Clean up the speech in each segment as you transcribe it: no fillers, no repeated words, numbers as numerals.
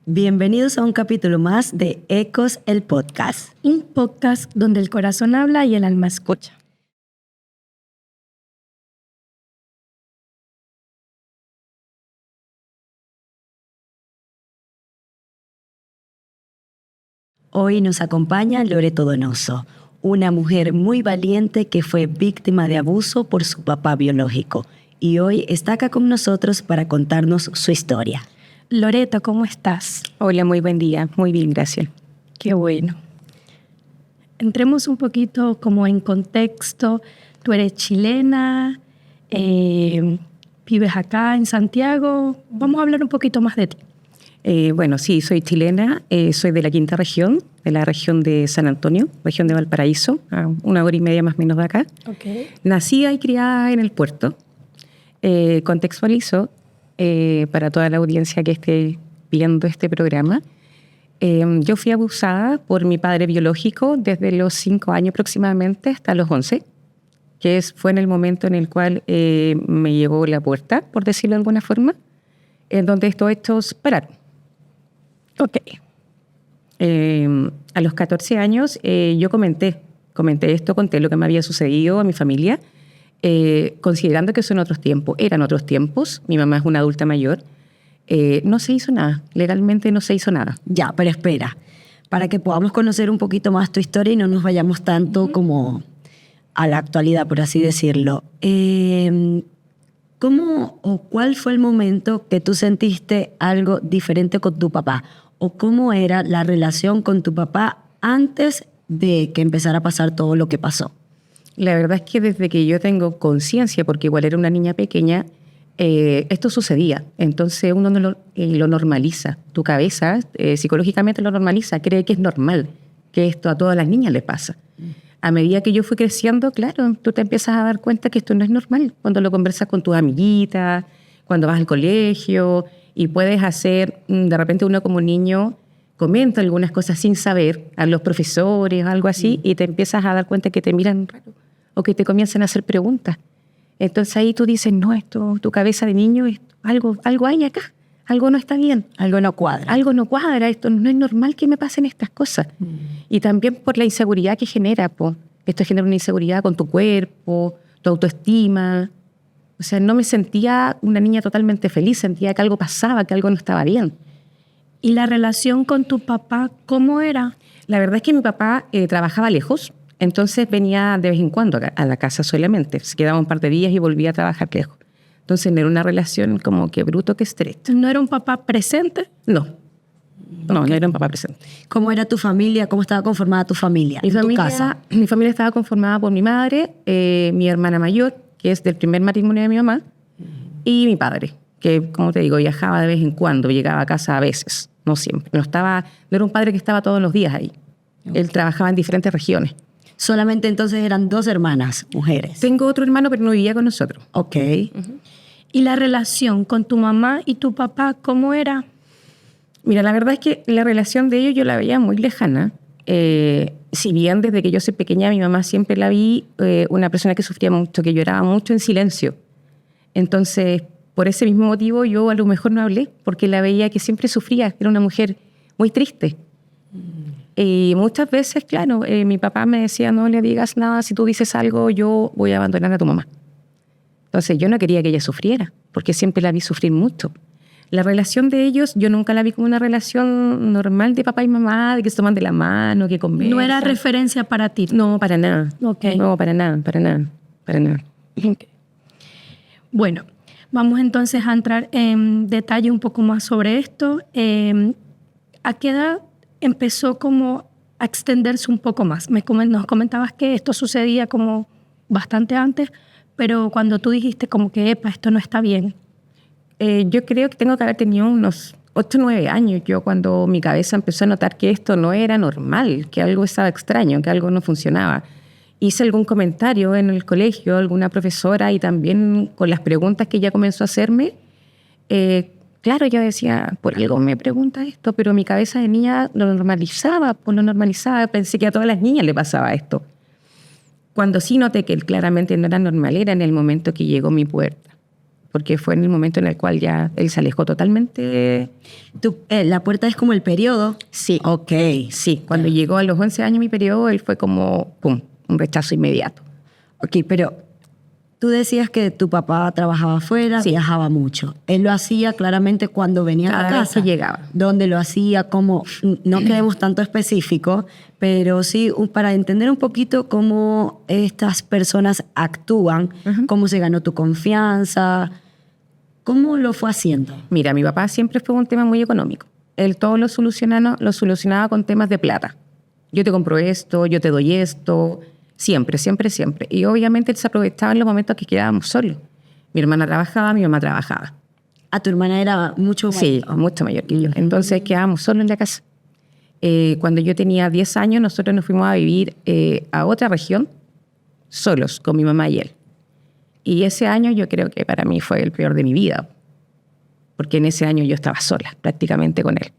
Bienvenidos a un capítulo más de Ecos, el podcast. Un podcast donde el corazón habla y el alma escucha. Hoy nos acompaña Loreto Donoso, una mujer muy valiente que fue víctima de abuso por su papá biológico y hoy está acá con nosotros para contarnos su historia. Loreto, ¿cómo estás? Hola, muy buen día. Muy bien, gracias. Qué bueno. Entremos un poquito como en contexto. Tú eres chilena, vives acá en Santiago. Vamos a hablar un poquito más de ti. Bueno, sí, soy chilena, soy de la quinta región, de la región de San Antonio, región de Valparaíso, a 1 hora y media más o menos de acá. Okay. Nacida y criada en el puerto. Contextualizo para toda la audiencia que esté viendo este programa. Yo fui abusada por mi padre biológico desde los 5 años aproximadamente hasta los 11, que fue en el momento en el cual me llevó la puerta, por decirlo de alguna forma, en donde todos estos pararon. Ok. A los 14 años yo comenté esto, conté lo que me había sucedido a mi familia, considerando que son otros tiempos, eran otros tiempos, mi mamá es una adulta mayor, no se hizo nada, legalmente no se hizo nada. Ya, pero espera, para que podamos conocer un poquito más tu historia y no nos vayamos tanto como a la actualidad, por así decirlo. ¿Cómo o cuál fue el momento que tú sentiste algo diferente con tu papá? ¿O cómo era la relación con tu papá antes de que empezara a pasar todo lo que pasó? La verdad es que desde que yo tengo conciencia, porque igual era una niña pequeña, esto sucedía. Entonces uno lo normaliza. Tu cabeza psicológicamente lo normaliza, cree que es normal, que esto a todas las niñas le pasa. A medida que yo fui creciendo, claro, tú te empiezas a dar cuenta que esto no es normal. Cuando lo conversas con tus amiguitas, cuando vas al colegio y puedes hacer, de repente uno como niño comenta algunas cosas sin saber a los profesores o algo así y te empiezas a dar cuenta que te miran raro o que te comienzan a hacer preguntas. Entonces ahí tú dices, no, esto, tu cabeza de niño, algo hay acá, algo no está bien. Algo no cuadra. Algo no cuadra, esto no es normal que me pasen estas cosas. Y también por la inseguridad que genera, esto genera una inseguridad con tu cuerpo, tu autoestima. O sea, no me sentía una niña totalmente feliz, sentía que algo pasaba, que algo no estaba bien. ¿Y la relación con tu papá, cómo era? La verdad es que mi papá trabajaba lejos, entonces venía de vez en cuando a la casa solamente. Se quedaba un par de días y volvía a trabajar lejos. Entonces no era una relación como que bruto que estrecha. ¿No era un papá presente? No era un papá presente. ¿Cómo era tu familia? ¿Cómo estaba conformada tu familia? Tu casa? Mi familia estaba conformada por mi madre, mi hermana mayor, que es del primer matrimonio de mi mamá, y mi padre, que, como te digo, viajaba de vez en cuando, llegaba a casa a veces, no siempre. No era un padre que estaba todos los días ahí. Okay. Él trabajaba en diferentes regiones. Solamente entonces eran 2 hermanas, mujeres. Tengo otro hermano, pero no vivía con nosotros. Ok. ¿Y la relación con tu mamá y tu papá, cómo era? Mira, la verdad es que la relación de ellos yo la veía muy lejana. Si bien desde que yo soy pequeña mi mamá siempre la vi una persona que sufría mucho, que lloraba mucho en silencio. Entonces, por ese mismo motivo yo a lo mejor no hablé, porque la veía que siempre sufría, era una mujer muy triste. Y muchas veces, claro, mi papá me decía, no le digas nada, si tú dices algo yo voy a abandonar a tu mamá. Entonces yo no quería que ella sufriera, porque siempre la vi sufrir mucho. La relación de ellos, yo nunca la vi como una relación normal de papá y mamá, de que se toman de la mano, que conversan. ¿No era referencia para ti? No, para nada. Okay. No, para nada. Okay. Bueno, vamos entonces a entrar en detalle un poco más sobre esto. ¿A qué edad empezó como a extenderse un poco más? Nos comentabas que esto sucedía como bastante antes, pero cuando tú dijiste como que, epa, esto no está bien. Yo creo que tengo que haber tenido unos 8 o 9 años yo cuando mi cabeza empezó a notar que esto no era normal, que algo estaba extraño, que algo no funcionaba. Hice algún comentario en el colegio, alguna profesora, y también con las preguntas que ella comenzó a hacerme, claro, yo decía, por algo me pregunta esto, pero mi cabeza de niña lo normalizaba, pensé que a todas las niñas le pasaba esto. Cuando sí noté que claramente no era normal era en el momento que llegó mi puerta. porque fue en el momento en el cual ya él se alejó totalmente. La puerta es como el periodo. Sí. Ok. Sí, cuando llegó a los 11 años mi periodo, él fue como, pum, un rechazo inmediato. Ok, pero tú decías que tu papá trabajaba afuera, Sí. viajaba mucho. Él lo hacía claramente cuando venía a Cada la vez casa. que llegaba. ¿Dónde lo hacía? ¿Cómo? No queremos tanto específico, pero sí para entender un poquito cómo estas personas actúan, cómo se ganó tu confianza, cómo lo fue haciendo. Mira, mi papá siempre fue un tema muy económico. Él todo lo solucionaba con temas de plata. Yo te compro esto, yo te doy esto, siempre, siempre, siempre. Y obviamente él se aprovechaba en los momentos que quedábamos solos. Mi hermana trabajaba, mi mamá trabajaba. A tu hermana era mucho Sí, mayor. mucho mayor que yo. Entonces quedábamos solos en la casa. Cuando yo tenía 10 años, nosotros nos fuimos a vivir a otra región, solos, con mi mamá y él. Y ese año yo creo que para mí fue el peor de mi vida, porque en ese año yo estaba sola, prácticamente con él.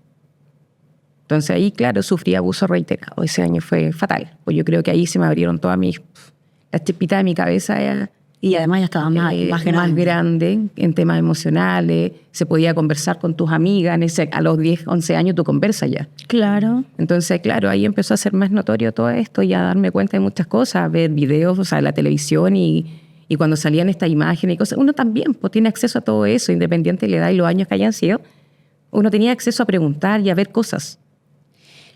Entonces ahí, claro, sufrí abuso reiterado. Ese año fue fatal. Pues yo creo que ahí se me abrieron todas las chispitas de mi cabeza. Y además ya estaba más grande. En temas emocionales. Se podía conversar con tus amigas. A los 10, 11 años tú conversas ya. Claro. Entonces, claro, ahí empezó a ser más notorio todo esto y a darme cuenta de muchas cosas, ver videos, o sea, la televisión y cuando salían estas imágenes y cosas. Uno también pues, tiene acceso a todo eso, independiente de la edad y los años que hayan sido. Uno tenía acceso a preguntar y a ver cosas.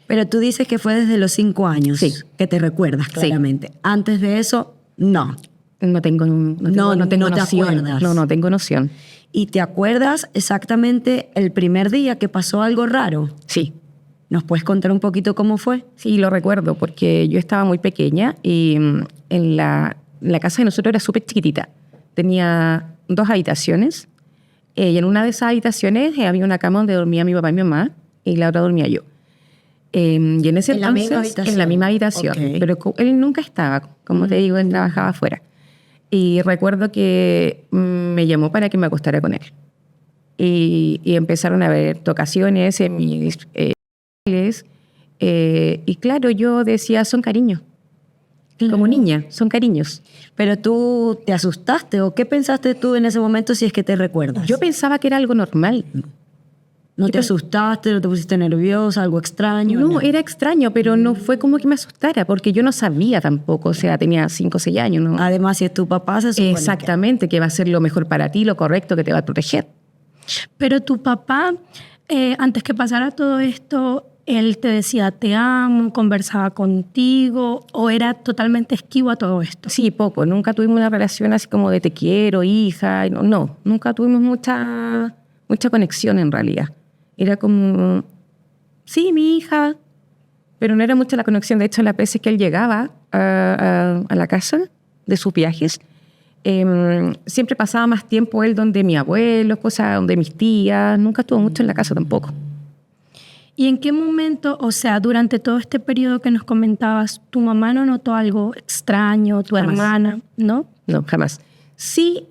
Pero tú dices que fue desde los 5 años Sí. que te recuerdas claramente. Sí. Antes de eso, no. No tengo No te noción. acuerdas. No tengo noción. ¿Y te acuerdas exactamente el primer día que pasó algo raro? Sí. ¿Nos puedes contar un poquito cómo fue? Sí, lo recuerdo, porque yo estaba muy pequeña y en la casa de nosotros era súper chiquitita. Tenía 2 habitaciones y en una de esas habitaciones había una cama donde dormía mi papá y mi mamá y la otra dormía yo. Y en ese entonces, en la misma habitación. Okay. Pero él nunca estaba, como te digo, él trabajaba afuera. Y recuerdo que me llamó para que me acostara con él. Y empezaron a haber tocaciones en mis y claro, yo decía, son cariños. Claro. Como niña, son cariños. ¿Pero tú te asustaste o qué pensaste tú en ese momento si es que te recuerdas? Yo pensaba que era algo normal. ¿No te asustaste, no te pusiste nerviosa, algo extraño? No, era extraño, pero no fue como que me asustara, porque yo no sabía tampoco, o sea, tenía 5 o 6 años. ¿No? Además, si es tu papá, se supone exactamente, que va a ser lo mejor para ti, lo correcto, que te va a proteger. Pero tu papá, antes que pasara todo esto, él te decía te amo, conversaba contigo, o era totalmente esquivo a todo esto. Sí, poco. Nunca tuvimos una relación así como de te quiero, hija. No, nunca tuvimos mucha conexión en realidad. Era como, sí, mi hija, pero no era mucha la conexión. De hecho, las veces que él llegaba a la casa de sus viajes, siempre pasaba más tiempo él donde mi abuelo, cosas donde mis tías. Nunca estuvo mucho en la casa tampoco. ¿Y en qué momento, o sea, durante todo este periodo que nos comentabas, tu mamá no notó algo extraño, tu hermana, ¿no? No, jamás. Sí,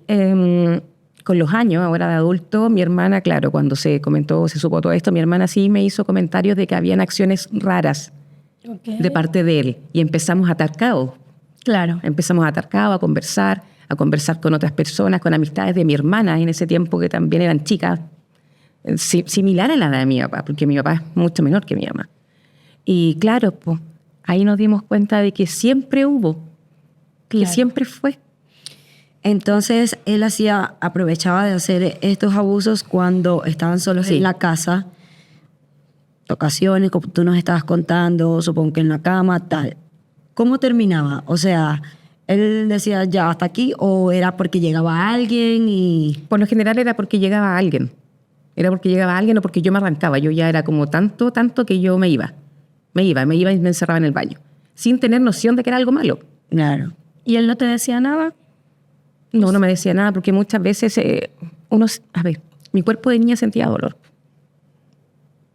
con los años, ahora de adulto, mi hermana, claro, cuando se supo todo esto, mi hermana sí me hizo comentarios de que habían acciones raras de parte de él. Y empezamos a atar caos. Claro. Empezamos a atar caos, a conversar con otras personas, con amistades de mi hermana en ese tiempo que también eran chicas, similar a la de mi papá, porque mi papá es mucho menor que mi mamá. Y claro, pues, ahí nos dimos cuenta de que siempre hubo, que siempre fue. Entonces, él aprovechaba de hacer estos abusos cuando estaban solos en la casa, ocasiones, como tú nos estabas contando, supongo que en la cama, tal. ¿Cómo terminaba? O sea, él decía ya hasta aquí, o era porque llegaba alguien y... Por lo general era porque llegaba alguien. Era porque llegaba alguien o porque yo me arrancaba. Yo ya era como tanto que yo me iba y me encerraba en el baño, sin tener noción de que era algo malo. Claro. ¿Y él no te decía nada? No me decía nada, porque muchas veces mi cuerpo de niña sentía dolor.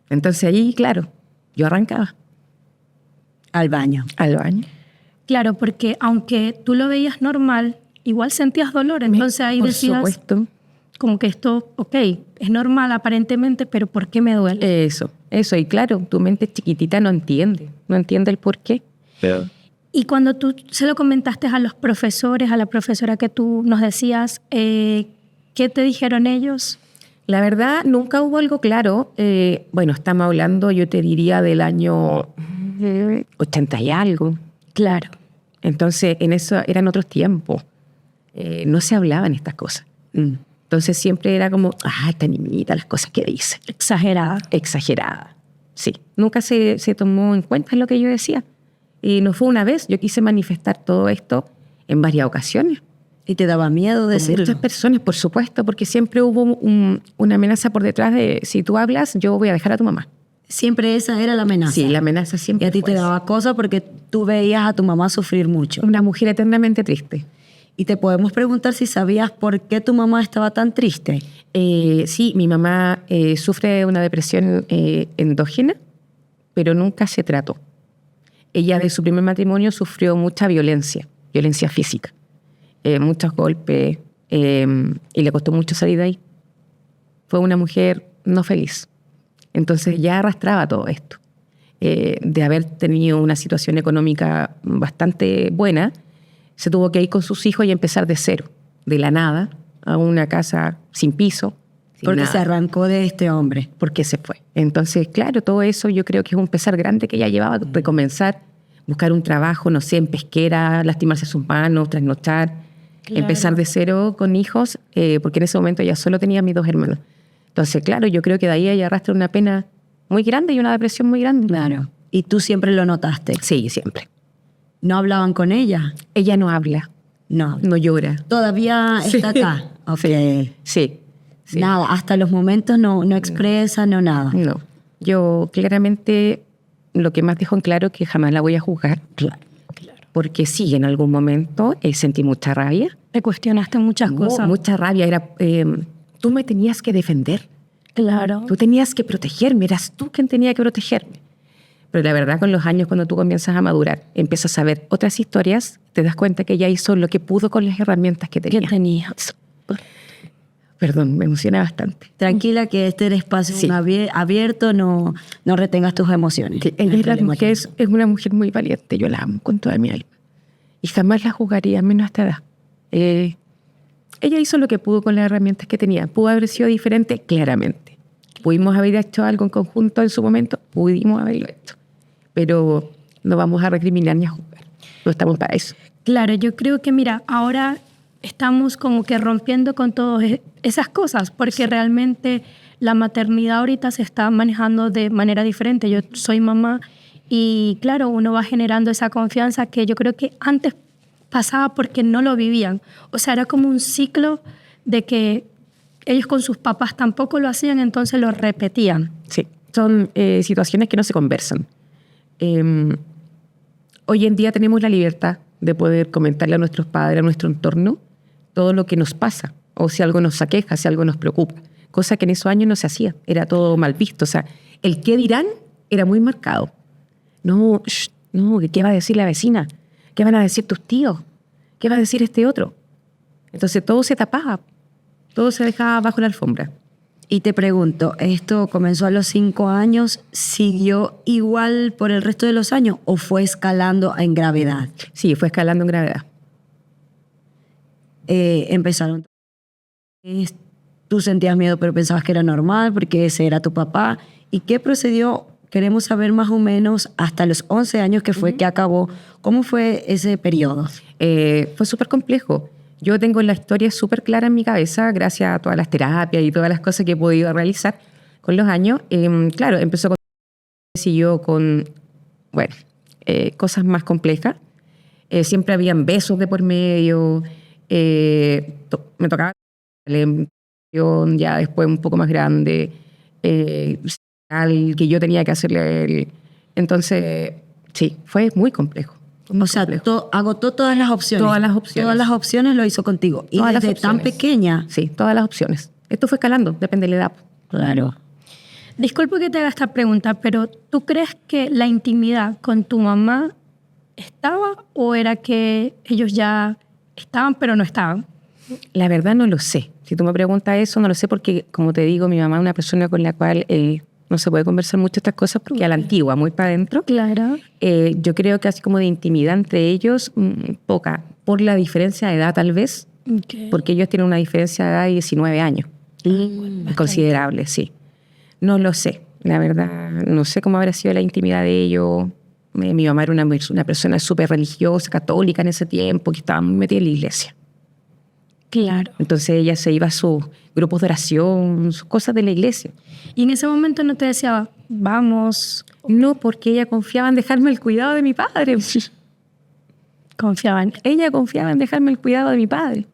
Entonces allí, claro, yo arrancaba. Al baño. Claro, porque aunque tú lo veías normal, igual sentías dolor. Entonces ahí decías, por supuesto, como que esto, es normal aparentemente, pero ¿por qué me duele? Eso. Y claro, tu mente chiquitita no entiende el por qué. Pero Y cuando tú se lo comentaste a los profesores, a la profesora que tú nos decías, ¿qué ¿Qué te dijeron ellos? La verdad, nunca hubo algo claro. Bueno, estamos hablando, yo te diría, del año 80 y algo. Claro. Entonces, en eso eran otros tiempos. No se hablaban estas cosas. Entonces, siempre era como, esta niñita, las cosas que dice. Exagerada. Exagerada, sí. Nunca se tomó en cuenta lo que yo decía. Y no fue una vez. Yo quise manifestar todo esto en varias ocasiones. ¿Y te daba miedo decirlo? Muchas personas, por supuesto, porque siempre hubo una amenaza por detrás de, si tú hablas, yo voy a dejar a tu mamá. Siempre esa era la amenaza. Sí, la amenaza Y siempre a ti fue te esa. daba cosa porque tú veías a tu mamá sufrir mucho. Una mujer eternamente triste. Y te podemos preguntar si sabías por qué tu mamá estaba tan triste. Sí, mi mamá sufre una depresión endógena, pero nunca se trató. Ella de su primer matrimonio sufrió mucha violencia física, muchos golpes, y le costó mucho salir de ahí. Fue una mujer no feliz. Entonces ya arrastraba todo esto. De haber tenido una situación económica bastante buena, se tuvo que ir con sus hijos y empezar de cero, de la nada, a una casa sin piso. Sin Porque nada. se arrancó de este hombre. Porque se fue. Entonces, claro, todo eso yo creo que es un pesar grande que ella llevaba, recomenzar, buscar un trabajo, no sé, en pesquera, lastimarse sus manos, trasnochar, Claro. empezar de cero con hijos, porque en ese momento ella solo tenía a mis 2 hermanos. Entonces, claro, yo creo que de ahí ella arrastra una pena muy grande y una depresión muy grande. Claro. Y tú siempre lo notaste. Sí, siempre. ¿No hablaban con ella? Ella no habla, No. no llora. ¿Todavía está acá? Ok. Sí. Sí. Nada, hasta los momentos no expresa, no nada. No. Yo claramente lo que más dejo en claro es que jamás la voy a juzgar. Claro. Porque sí, en algún momento sentí mucha rabia. Te cuestionaste muchas cosas. Mucha rabia. Era, tú me tenías que defender. Claro. Tú tenías que protegerme. Eras tú quien tenía que protegerme. Pero la verdad, con los años, cuando tú comienzas a madurar, empiezas a ver otras historias, te das cuenta que ella hizo lo que pudo con las herramientas que tenía. ¿Qué tenías? Perdón, me emociona bastante. Tranquila que este espacio Sí. abierto, no retengas tus emociones. Sí, No hay ella problema con es una mujer muy valiente. Yo la amo con toda mi alma. Y jamás la juzgaría, menos a esta edad. Ella hizo lo que pudo con las herramientas que tenía. ¿Pudo haber sido diferente? Claramente. ¿Pudimos haber hecho algo en conjunto en su momento? Pudimos haberlo hecho. Pero no vamos a recriminar ni a juzgar. No estamos para eso. Claro, yo creo que, mira, ahora estamos como que rompiendo con todas esas cosas, porque realmente la maternidad ahorita se está manejando de manera diferente. Yo soy mamá y, claro, uno va generando esa confianza que yo creo que antes pasaba porque no lo vivían. O sea, era como un ciclo de que ellos con sus papás tampoco lo hacían, entonces lo repetían. Sí, son situaciones que no se conversan. Hoy en día tenemos la libertad de poder comentarle a nuestros padres, a nuestro entorno, todo lo que nos pasa, o si algo nos aqueja, si algo nos preocupa, cosa que en esos años no se hacía, era todo mal visto. O sea, el qué dirán era muy marcado. No, no, ¿qué va a decir la vecina? ¿Qué van a decir tus tíos? ¿Qué va a decir este otro? Entonces todo se tapaba, todo se dejaba bajo la alfombra. Y te pregunto, ¿esto comenzó a los 5 años? ¿Siguió igual por el resto de los años o fue escalando en gravedad? Sí, fue escalando en gravedad. Empezaron. Tú sentías miedo, pero pensabas que era normal porque ese era tu papá. ¿Y qué procedió? Queremos saber más o menos hasta los 11 años que fue que acabó. ¿Cómo fue ese periodo? Fue súper complejo. Yo tengo la historia súper clara en mi cabeza gracias a todas las terapias y todas las cosas que he podido realizar con los años. Claro, empezó con... siguió con, bueno, cosas más complejas. Siempre habían besos de por medio. Me tocaba ya después un poco más grande, que yo tenía que hacerle a él. Entonces, sí, fue muy complejo. O sea, agotó todas las opciones. Todas las opciones. Todas las opciones lo hizo contigo. Y Todas las desde tan opciones. pequeña. Sí, todas las opciones. Esto fue escalando, depende de la edad. Claro. Disculpe que te haga esta pregunta, pero ¿tú crees que la intimidad con tu mamá estaba o era que ellos ya estaban pero no estaban? La verdad no lo sé. Si tú me preguntas eso, no lo sé porque, como te digo, mi mamá es una persona con la cual no se puede conversar mucho estas cosas porque a la antigua, muy para adentro. Claro. Yo creo que así como de intimidad entre ellos, poca. Por la diferencia de edad tal vez, Ok. porque ellos tienen una diferencia de edad de 19 años. Considerable, sí. No lo sé, la verdad, no sé cómo habrá sido la intimidad de ellos. Mi mamá era una persona súper religiosa, católica en ese tiempo, que estaba muy metida en la iglesia. Claro. Entonces ella se iba a sus grupos de oración, sus cosas de la iglesia. Y en ese momento no te decía, vamos, No, porque ella confiaba en dejarme el cuidado de mi padre. confiaban. Ella confiaba en dejarme el cuidado de mi padre.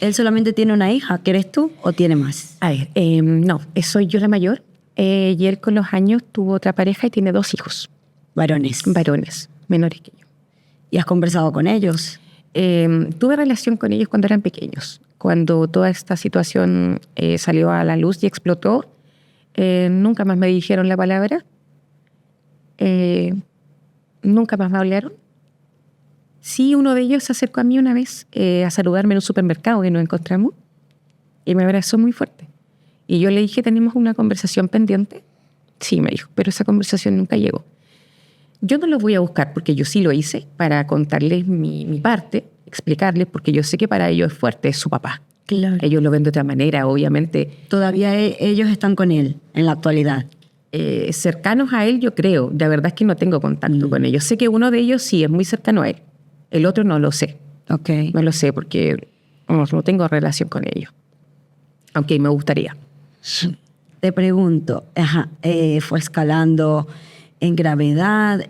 ¿Él solamente tiene una hija, que eres tú, o tiene más? A ver, no, soy yo la mayor. Y él con los años tuvo otra pareja y tiene 2 hijos, Varones. varones, menores que yo. ¿Y has conversado con ellos? Tuve relación con ellos cuando eran pequeños. Cuando toda esta situación salió a la luz y explotó, nunca más me dijeron la palabra. Nunca más me hablaron. Sí, uno de ellos se acercó a mí una vez a saludarme en un supermercado que nos encontramos y me abrazó muy fuerte. Y yo le dije, ¿tenemos una conversación pendiente? Sí, me dijo, pero esa conversación nunca llegó. Yo no lo voy a buscar porque yo sí lo hice para contarles mi parte, explicarles, porque yo sé que para ellos es fuerte, es su papá. Claro. Ellos lo ven de otra manera, obviamente. Todavía ellos están con él en la actualidad. Cercanos a él, yo creo. La verdad es que no tengo contacto con ellos. Sé que uno de ellos sí es muy cercano a él. El otro no lo sé. Ok. No lo sé porque no tengo relación con ellos. Aunque me gustaría. Te pregunto, fue escalando en gravedad,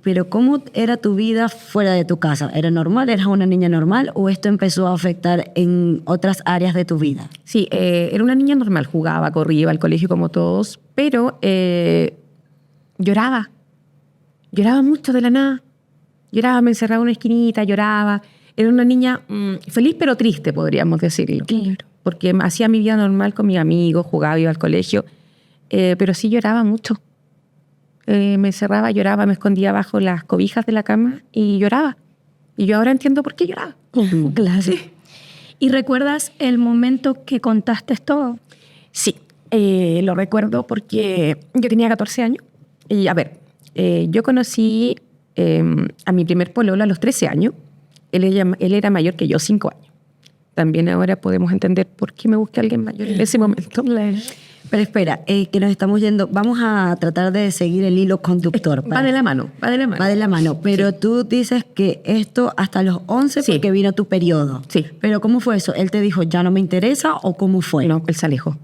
pero ¿cómo era tu vida fuera de tu casa? ¿Era normal? ¿Eras una niña normal? ¿O esto empezó a afectar en otras áreas de tu vida? Sí, era una niña normal. Jugaba, corría, iba al colegio como todos, pero lloraba. Lloraba mucho de la nada. Lloraba, me encerraba en una esquinita, lloraba. Era una niña feliz pero triste, podríamos decirlo. Claro. Porque hacía mi vida normal con mis amigos, jugaba, iba al colegio, pero sí lloraba mucho. Me encerraba, lloraba, me escondía bajo las cobijas de la cama y lloraba. Y yo ahora entiendo por qué lloraba. Claro. Sí. ¿Y recuerdas el momento que contaste todo? Sí, lo recuerdo porque yo tenía 14 años. Y a ver, yo conocí a mi primer pololo a los 13 años. Él era mayor que yo, 5 años. También ahora podemos entender por qué me busqué a alguien mayor en ese momento. Pero espera, que nos estamos yendo. Vamos a tratar de seguir el hilo conductor. Va de la mano, va de la mano. Va de la mano. Pero tú dices que esto hasta los 11 Sí. porque vino tu periodo. Sí. Pero ¿cómo fue eso? ¿Él te dijo, ya no me interesa o cómo fue? No, él se alejó.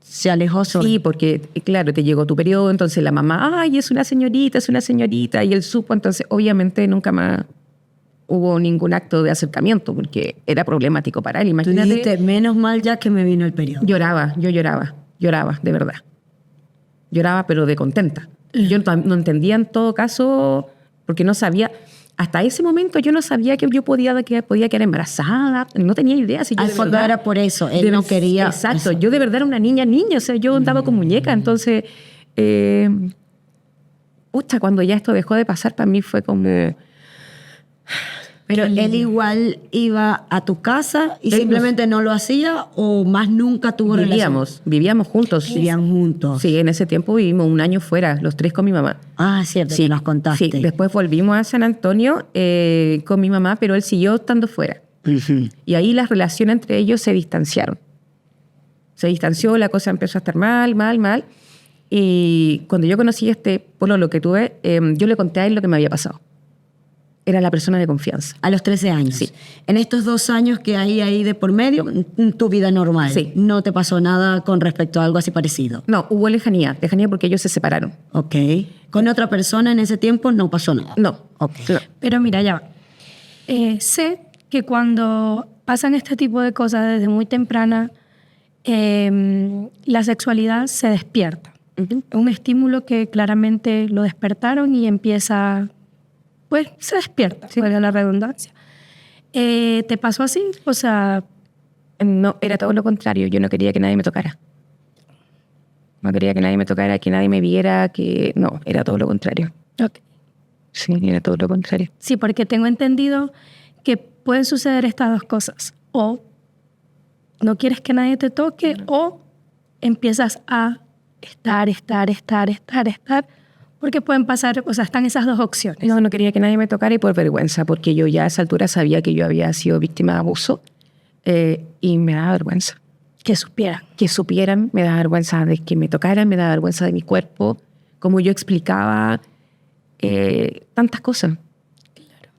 Se alejó solo. Sí, porque claro, te llegó tu periodo, entonces la mamá, ay, es una señorita, y él supo, entonces obviamente nunca más hubo ningún acto de acercamiento, porque era problemático para él, Tú imagínate. dijiste, menos mal ya que me vino el periodo. Yo lloraba, de verdad. Lloraba, pero de contenta. Yo no entendía en todo caso, porque no sabía, hasta ese momento yo no sabía que yo podía quedar embarazada, no tenía idea. Si yo Al de fondo verdad- era por eso, él no quería. Exacto, yo de verdad era una niña, o sea, yo andaba con muñeca, entonces, cuando ya esto dejó de pasar, para mí fue como... Pero él igual iba a tu casa y Él simplemente no lo hacía o más nunca tuvo Vivíamos juntos. Vivían juntos. Sí, en ese tiempo vivimos un año fuera, los 3 con mi mamá. Ah, cierto, que nos contaste. Sí, después volvimos a San Antonio con mi mamá, pero él siguió estando fuera. Ujú. Y ahí las relaciones entre ellos se distanciaron. Se distanció, la cosa empezó a estar mal. Y cuando yo conocí lo que tuve, yo le conté a él lo que me había pasado. Era la persona de confianza. A los 13 años. Sí. En estos 2 años que hay ahí de por medio, tu vida normal. Sí. No te pasó nada con respecto a algo así parecido. No, hubo lejanía porque ellos se separaron. Ok. Con otra persona en ese tiempo no pasó nada. No. Ok. No. Pero mira, ya va. Sé que cuando pasan este tipo de cosas desde muy temprana, la sexualidad se despierta. Ujú. Un estímulo que claramente lo despertaron y empieza, pues se despierta, valga la redundancia. ¿Te pasó así? O sea, No, era todo lo contrario. Yo no quería que nadie me tocara. No quería que nadie me tocara, que nadie me viera, que... No, era todo lo contrario. ok. Sí, era todo lo contrario. Sí, porque tengo entendido que pueden suceder estas dos cosas. O no quieres que nadie te toque o empiezas a estar Porque pueden pasar, o sea, están esas dos opciones. No, no quería que nadie me tocara y por vergüenza, porque yo ya a esa altura sabía que yo había sido víctima de abuso y me daba vergüenza. Que supieran. Que supieran, me daba vergüenza de que me tocaran, me daba vergüenza de mi cuerpo, como yo explicaba tantas cosas.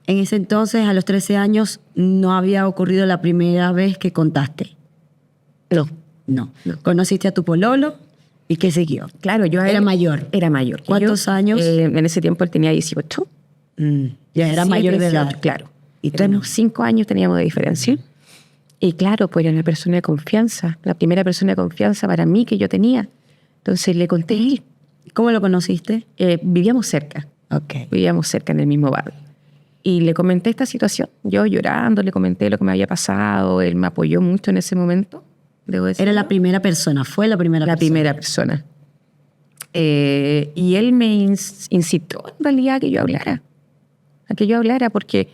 En ese entonces, a los 13 años, no había ocurrido la primera vez que contaste. No. No. ¿Conociste a tu pololo? ¿Y qué siguió? Claro, yo Era mayor. Era mayor. que ¿Cuántos yo. años? En ese tiempo él tenía 18. Ya era 17, mayor de 18, edad. Claro. ¿Y Y tú tenemos no? 5 años teníamos de diferencia. Y claro, pues era una persona de confianza. La primera persona de confianza para mí que yo tenía. Entonces le conté a él. ¿Cómo lo conociste? Vivíamos cerca. Ok. Vivíamos cerca en el mismo barrio. Y le comenté esta situación. Yo llorando, le comenté lo que me había pasado. Él me apoyó mucho en ese momento. Debo decirlo. Era la primera persona, fue la primera La persona. primera persona. Y él me incitó en realidad a que yo hablara, porque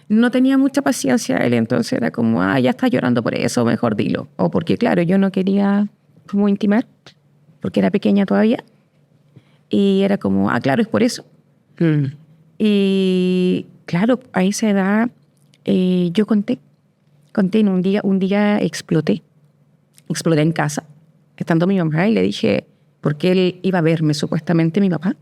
no tenía mucha paciencia él, entonces era como, ya está llorando por eso, mejor dilo. O porque, claro, yo no quería como intimar, porque era pequeña todavía, y era como, claro, es por eso. Y claro, a esa edad yo conté en un día exploté en casa, estando mi mamá, y le dije, porque él iba a verme supuestamente, mi papá.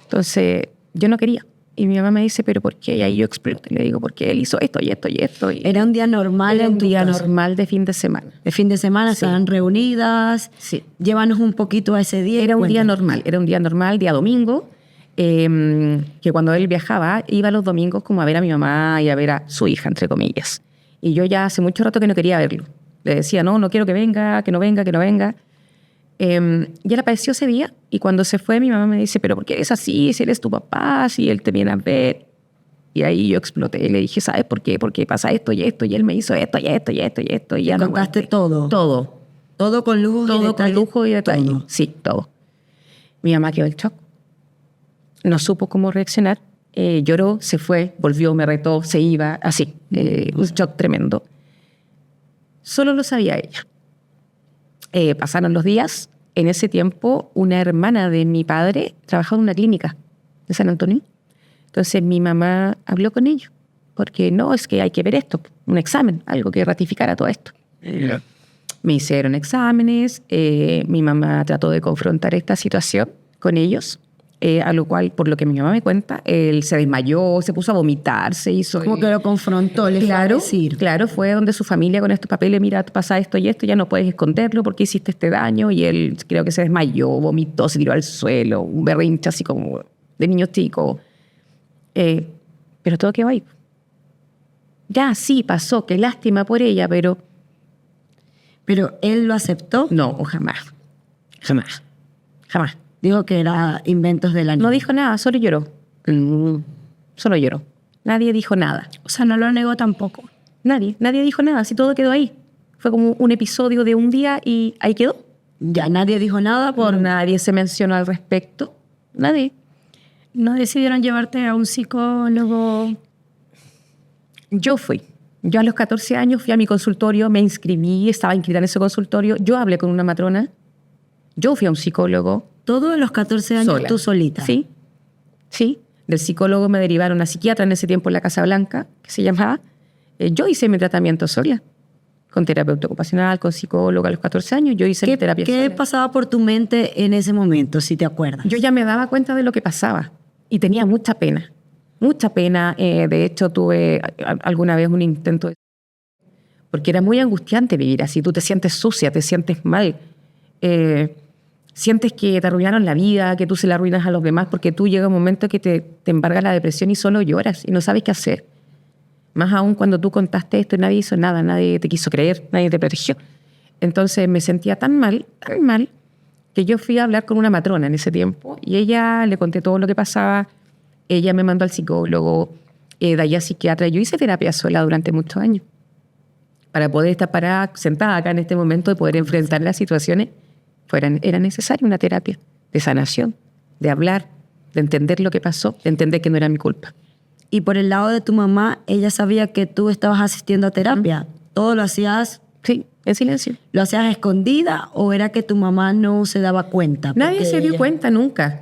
Entonces, yo no quería. Y mi mamá me dice, ¿pero por qué? Y ahí yo exploté. Le digo, porque él hizo esto y esto y esto. Y Era un día normal era en un tu día casa. normal de fin de semana. De fin de semana, Sí. estaban reunidas. Sí. Llévanos un poquito a ese día. Era un día Cuéntanos. normal, día domingo, que cuando él viajaba, iba los domingos como a ver a mi mamá y a ver a su hija, entre comillas. Y yo ya hace mucho rato que no quería verlo. Le decía, no quiero que venga, que no venga, que no venga. Y él apareció ese día y cuando se fue mi mamá me dice, ¿pero por qué eres así? Si él es tu papá, si él te viene a ver. Y ahí yo exploté y le dije, ¿sabes por qué? Porque pasa esto y esto y él me hizo esto y esto y esto y esto. Y ya no Contaste aguanté. todo. Todo. Todo con lujo y Todo detalle. con lujo y detalle. Todo. Sí, todo. Mi mamá quedó en shock. No supo cómo reaccionar. Lloró, se fue, volvió, me retó, se iba, así. Un shock tremendo. Solo lo sabía ella. Pasaron los días. En ese tiempo, una hermana de mi padre trabajaba en una clínica de San Antonio. Entonces mi mamá habló con ellos. Porque no, es que hay que ver esto, un examen, algo que ratificara todo esto. Me hicieron exámenes, mi mamá trató de confrontar esta situación con ellos, a lo cual, por lo que mi mamá me cuenta, él se desmayó, se puso a vomitar, se hizo... Como que lo confrontó, le fue a decir. Claro, fue donde su familia con estos papeles, mira, pasa esto y esto, ya no puedes esconderlo porque hiciste este daño, y él creo que se desmayó, vomitó, se tiró al suelo, un berrinche así como de niño chico. Pero todo quedó ahí. Ya, sí, pasó, qué lástima por ella, pero... Pero él lo aceptó. No, jamás. Jamás. Dijo que era inventos de la niña. No dijo nada, solo lloró. Solo lloró. Nadie dijo nada. O sea, no lo negó tampoco. Nadie dijo nada, así todo quedó ahí. Fue como un episodio de un día y ahí quedó. Ya nadie dijo nada por... Nadie se mencionó al respecto. Nadie. ¿No decidieron llevarte a un psicólogo? Yo fui. Yo a los 14 años fui a mi consultorio, me inscribí, estaba inscrita en ese consultorio. Yo hablé con una matrona. Yo fui a un psicólogo. Todos los 14 años Sola. tú solita. Sí. Del psicólogo me derivaron a psiquiatra en ese tiempo en la Casa Blanca, que se llamaba. Yo hice mi tratamiento sola, con terapeuta ocupacional, con psicóloga a los 14 años. Yo hice mi terapia ¿Qué sola. pasaba por tu mente en ese momento, si te acuerdas? Yo ya me daba cuenta de lo que pasaba y tenía mucha pena. Mucha pena. De hecho, tuve alguna vez un intento porque era muy angustiante vivir así. Tú te sientes sucia, te sientes mal. Sientes que te arruinaron la vida, que tú se la arruinas a los demás, porque tú llega un momento que te embarga la depresión y solo lloras y no sabes qué hacer. Más aún cuando tú contaste esto y nadie hizo nada, nadie te quiso creer, nadie te protegió. Entonces me sentía tan mal, que yo fui a hablar con una matrona en ese tiempo y ella le conté todo lo que pasaba. Ella me mandó al psicólogo, de allá psiquiatra. Yo hice terapia sola durante muchos años para poder estar parada, sentada acá en este momento, de poder enfrentar las situaciones. Era necesaria una terapia de sanación, de hablar, de entender lo que pasó, de entender que no era mi culpa. Y por el lado de tu mamá, ella sabía que tú estabas asistiendo a terapia. ¿Todo lo hacías? Sí, en silencio. ¿Lo hacías a escondida o era que tu mamá no se daba cuenta? Nadie Porque se dio ella- cuenta nunca.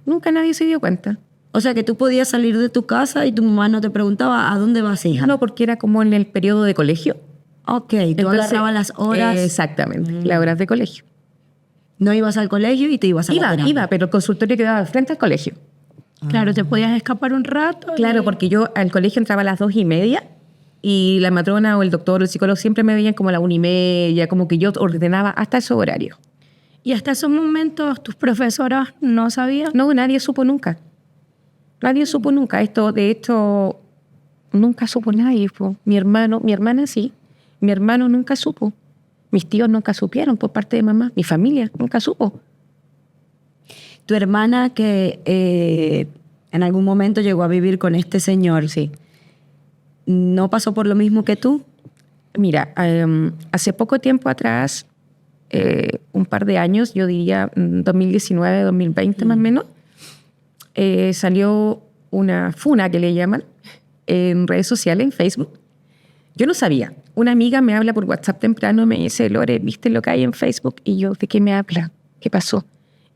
nunca nadie se dio cuenta. O sea, que tú podías salir de tu casa y tu mamá no te preguntaba, ¿a dónde vas, hija? No, porque era como en el periodo de colegio. Ok, tú Entonces, agarrabas las horas. Exactamente, las horas de colegio. No ibas al colegio y te ibas a la terapia. Iba, pero el consultorio quedaba frente al colegio. Claro, te podías escapar un rato. Claro, porque yo al colegio entraba a las 2:30 y la matrona o el doctor o el psicólogo siempre me veían como a la 1:30, como que yo ordenaba hasta esos horarios. Y hasta esos momentos tus profesoras no sabían. No, nadie supo nunca. Nadie supo nunca. Esto, de hecho, nunca supo nadie. Po. Mi hermana sí. Mi hermano nunca supo. Mis tíos nunca supieron por parte de mamá. Mi familia nunca supo. Tu hermana que en algún momento llegó a vivir con este señor, Sí. ¿no pasó por lo mismo que tú? Mira, hace poco tiempo atrás, un par de años, yo diría 2019, 2020 más o menos, salió una funa que le llaman en redes sociales, en Facebook. Yo no sabía. Una amiga me habla por WhatsApp temprano, me dice, Lore, ¿viste lo que hay en Facebook? Y yo, ¿de qué me habla? ¿Qué pasó?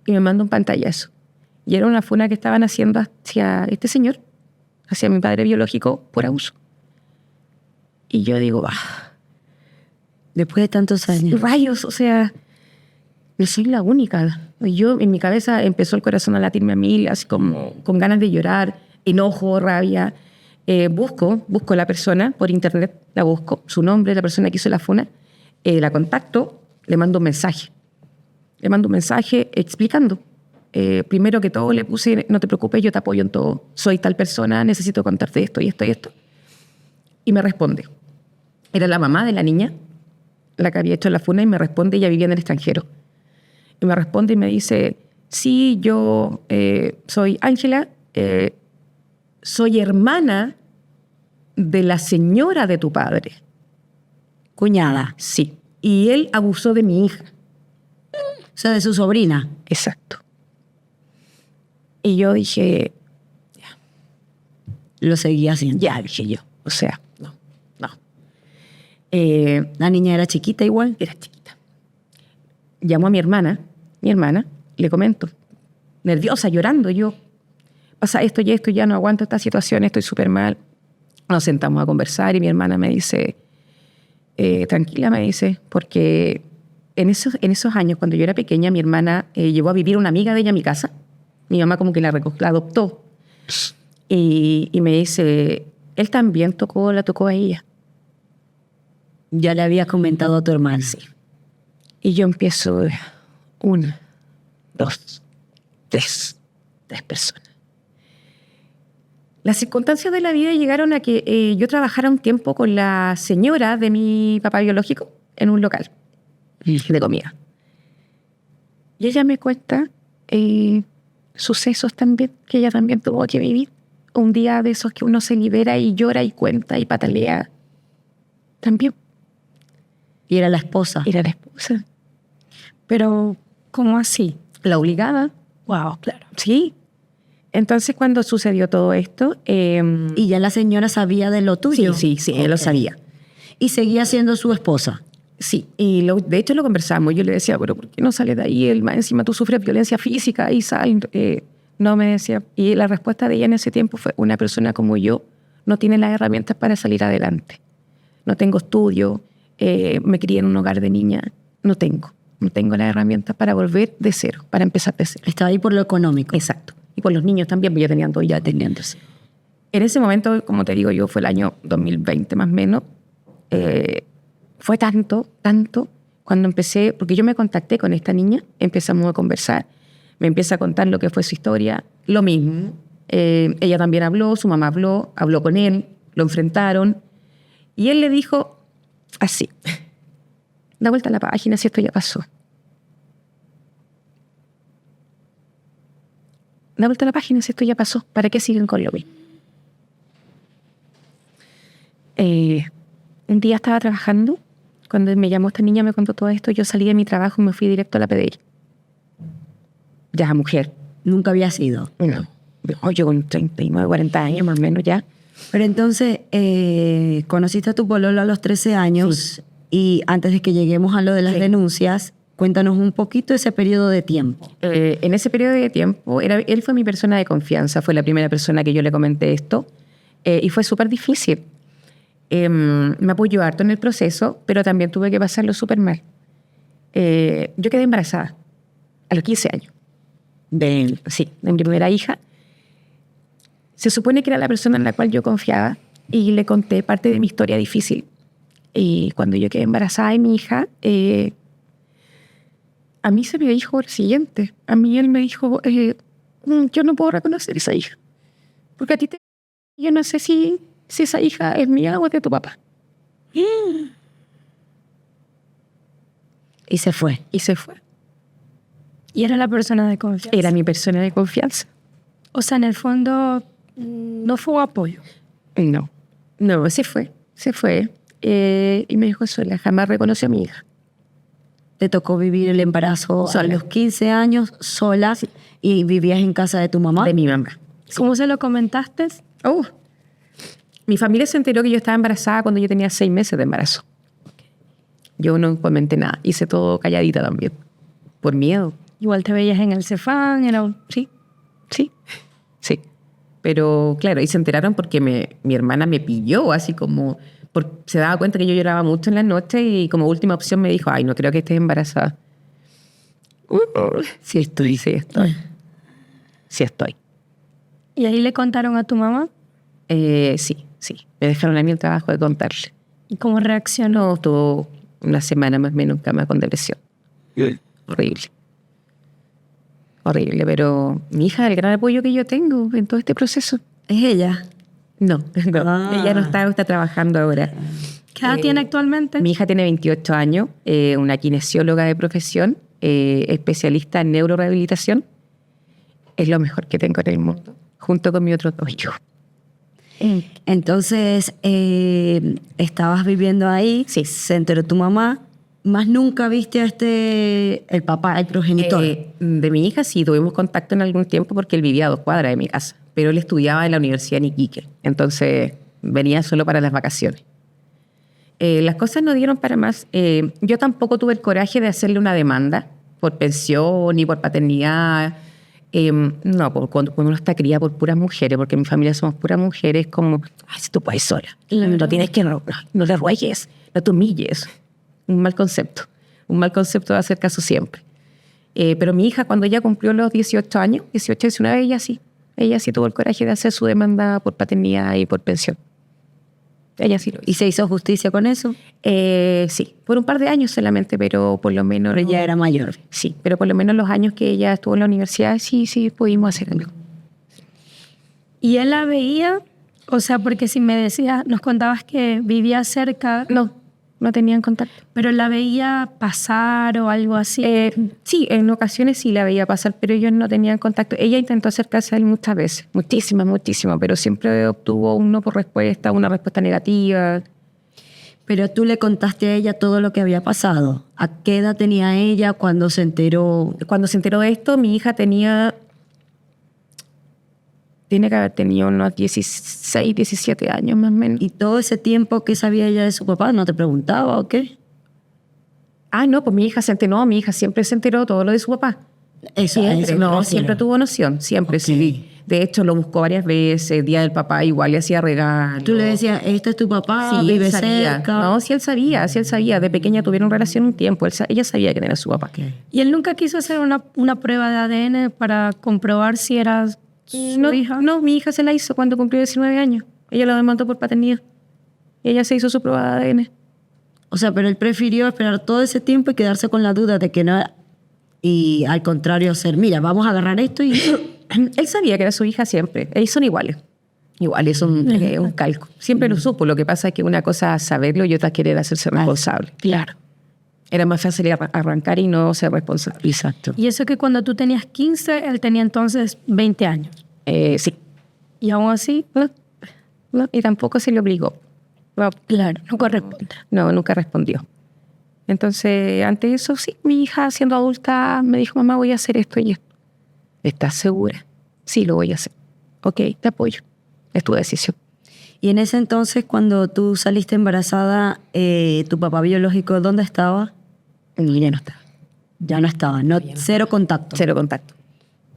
Y me manda un pantallazo. Y era una funa que estaban haciendo hacia este señor, hacia mi padre biológico, por abuso. Y yo digo, Después de tantos años. rayos, o sea, yo soy la única. Yo, en mi cabeza empezó el corazón a latirme a mil, así como con ganas de llorar, enojo, rabia. Busco a la persona por internet, la busco, su nombre, la persona que hizo la funa, la contacto, le mando un mensaje. Le mando un mensaje explicando. Primero que todo le puse, no te preocupes, yo te apoyo en todo. Soy tal persona, necesito contarte esto y esto y esto. Y me responde. Era la mamá de la niña, la que había hecho la funa, y me responde, ella vivía en el extranjero. Y me responde y me dice, sí, yo soy Ángela, soy hermana de la señora de tu padre. Cuñada. Sí. Y él abusó de mi hija. O sea, de su sobrina. Exacto. Y yo dije, Lo seguía haciendo. ya, dije yo. O sea, no. La niña era chiquita igual. Era chiquita. Llamo a mi hermana, le comento, nerviosa, llorando, yo, pasa esto y esto, ya no aguanto esta situación, estoy súper mal. Nos sentamos a conversar y mi hermana me dice, tranquila, me dice, porque en esos años, cuando yo era pequeña, mi hermana llevó a vivir una amiga de ella a mi casa. Mi mamá como que la adoptó. Y me dice, él también la tocó a ella. Ya le había comentado a tu hermana. Sí. Y yo empiezo, 1, 2, 3 personas. Las circunstancias de la vida llegaron a que yo trabajara un tiempo con la señora de mi papá biológico en un local de comida. Y ella me cuenta sucesos también que ella también tuvo que vivir. Un día de esos que uno se libera y llora y cuenta y patalea. También. Y era la esposa. Era la esposa. Pero, ¿cómo así? La obligada. Wow, claro. Sí. Entonces, cuando sucedió todo esto... Y ya la señora sabía de lo tuyo. Sí, él lo sabía. Y seguía siendo su esposa. Sí, y de hecho lo conversamos. Yo le decía, pero ¿por qué no sales de ahí? Encima tú sufres violencia física y sal. No me decía. Y la respuesta de ella en ese tiempo fue, una persona como yo no tiene las herramientas para salir adelante. No tengo estudio, me crié en un hogar de niña. No tengo las herramientas para volver de cero, para empezar de cero. Estaba ahí por lo económico. Exacto. Y por los niños también, porque ya tenían todo. Ya teniéndose. En ese momento, como te digo yo, fue el año 2020 más o menos. Fue tanto, cuando empecé, porque yo me contacté con esta niña, empezamos a conversar, me empieza a contar lo que fue su historia, lo mismo. Ella también habló, su mamá habló con él, lo enfrentaron, y él le dijo así, da vuelta a la página si esto ya pasó. Da vuelta a la página si esto ya pasó, ¿para qué siguen con lo mismo? Un día estaba trabajando, cuando me llamó esta niña, me contó todo esto, yo salí de mi trabajo y me fui directo a la PDI. Ya, mujer. Nunca había sido. No, yo con 39, 40 años más o menos ya. Pero entonces, conociste a tu pololo a los 13 años y antes de que lleguemos a lo de las denuncias, Cuéntanos un poquito ese periodo de tiempo. En ese periodo de tiempo, él fue mi persona de confianza, fue la primera persona que yo le comenté esto, y fue súper difícil. Me apoyó harto en el proceso, pero también tuve que pasarlo súper mal. Yo quedé embarazada a los 15 años. De mi primera hija. Se supone que era la persona en la cual yo confiaba y le conté parte de mi historia difícil. Y cuando yo quedé embarazada de mi hija, a mí se me dijo lo siguiente. A mí él me dijo, yo no puedo reconocer esa hija. Porque a ti te... Yo no sé si esa hija es mía o es de tu papá. Y se fue. Y se fue. Y era la persona de confianza. Era mi persona de confianza. O sea, en el fondo, no fue un apoyo. No, se fue. Y me dijo sola, jamás reconoció a mi hija. Te tocó vivir el embarazo Sola. a los 15 años, sola, y vivías en casa de tu mamá. De mi mamá. ¿Cómo se lo comentaste? Mi familia se enteró que yo estaba embarazada cuando yo tenía 6 meses de embarazo. Yo no comenté nada. Hice todo calladita también. Por miedo. Igual te veías en el Cefán, Sí. Pero claro, y se enteraron porque mi hermana me pilló, así como... se daba cuenta que yo lloraba mucho en la noche y como última opción me dijo, ay, no creo que estés embarazada. Sí estoy. ¿Y ahí le contaron a tu mamá? Sí. Me dejaron a mí el trabajo de contarle. ¿Y cómo reaccionó? No, estuvo una semana más o menos en cama con depresión. Horrible, pero mi hija es el gran apoyo que yo tengo en todo este proceso. ¿Es ella? No. Ella no está trabajando ahora. ¿Qué edad tiene actualmente? Mi hija tiene 28 años, una kinesióloga de profesión, especialista en neurorehabilitación. Es lo mejor que tengo en el mundo, junto con mi otro 2 hijos. Entonces, estabas viviendo ahí, Sí. se enteró tu mamá, más nunca viste a el papá, el progenitor. De mi hija sí tuvimos contacto en algún tiempo porque él vivía a 2 cuadras de mi casa, pero él estudiaba en la Universidad de Iquique, entonces venía solo para las vacaciones. Las cosas no dieron para más. Yo tampoco tuve el coraje de hacerle una demanda por pensión ni por paternidad. No, cuando uno está criada por puras mujeres, porque en mi familia somos puras mujeres, como, ay, si tú puedes sola, no tienes que, no le ruegues, no te humilles. Un mal concepto de hacer caso siempre. Pero mi hija, cuando ella cumplió los 18 años, 18, 19, ella sí tuvo el coraje de hacer su demanda por paternidad y por pensión. Ella sí lo hizo. ¿Y se hizo justicia con eso? Sí, por un par de años solamente, pero por lo menos... Pero ella era mayor. Sí, pero por lo menos los años que ella estuvo en la universidad, sí pudimos hacer algo. ¿Y él la veía? O sea, porque si me decías, nos contabas que vivía cerca, No tenían contacto. pero la veía pasar o algo así. Sí, en ocasiones sí la veía pasar, pero ellos no tenían contacto. Ella intentó acercarse a él muchas veces, muchísimas, pero siempre obtuvo un no por respuesta, una respuesta negativa. Pero tú le contaste a ella todo lo que había pasado. ¿A qué edad tenía ella cuando se enteró? Cuando se enteró de esto, mi hija tiene que haber tenido unos 16, 17 años más o menos. ¿Y todo ese tiempo que sabía ella de su papá no te preguntaba o qué? No, pues mi hija siempre se enteró todo lo de su papá. Siempre tuvo noción, siempre, sí. De hecho, lo buscó varias veces, Día del Papá igual le hacía regalos. Tú le decías, este es tu papá, Sí, vive él sabía. cerca. No, sí él sabía. De pequeña tuvieron relación un tiempo, ella sabía quién era su papá. ¿Y él nunca quiso hacer una prueba de ADN para comprobar si era su hija? No, mi hija se la hizo cuando cumplió 19 años. Ella lo demandó por paternidad. Ella se hizo su prueba de ADN. O sea, pero él prefirió esperar todo ese tiempo y quedarse con la duda de que no era... Y al contrario, hacer, mira, vamos a agarrar esto y... Él sabía que era su hija siempre. Ellos son iguales. Igual, es un calco. Siempre lo supo. Lo que pasa es que una cosa es saberlo y otra es querer hacerse responsable. Claro. Era más fácil arrancar y no ser responsable. Exacto. Y eso que cuando tú tenías 15, él tenía entonces 20 años. Sí. Y aún así, No, y tampoco se le obligó. No, claro, no corresponde. no, nunca respondió. Entonces, ante eso, sí, mi hija, siendo adulta, me dijo, mamá, voy a hacer esto y esto. ¿Estás segura? Sí, lo voy a hacer. Ok, te apoyo. Es tu decisión. Y en ese entonces, cuando tú saliste embarazada, tu papá biológico, ¿dónde estaba? Y ya no estaba. Ya no estaba, no, cero contacto. Cero contacto.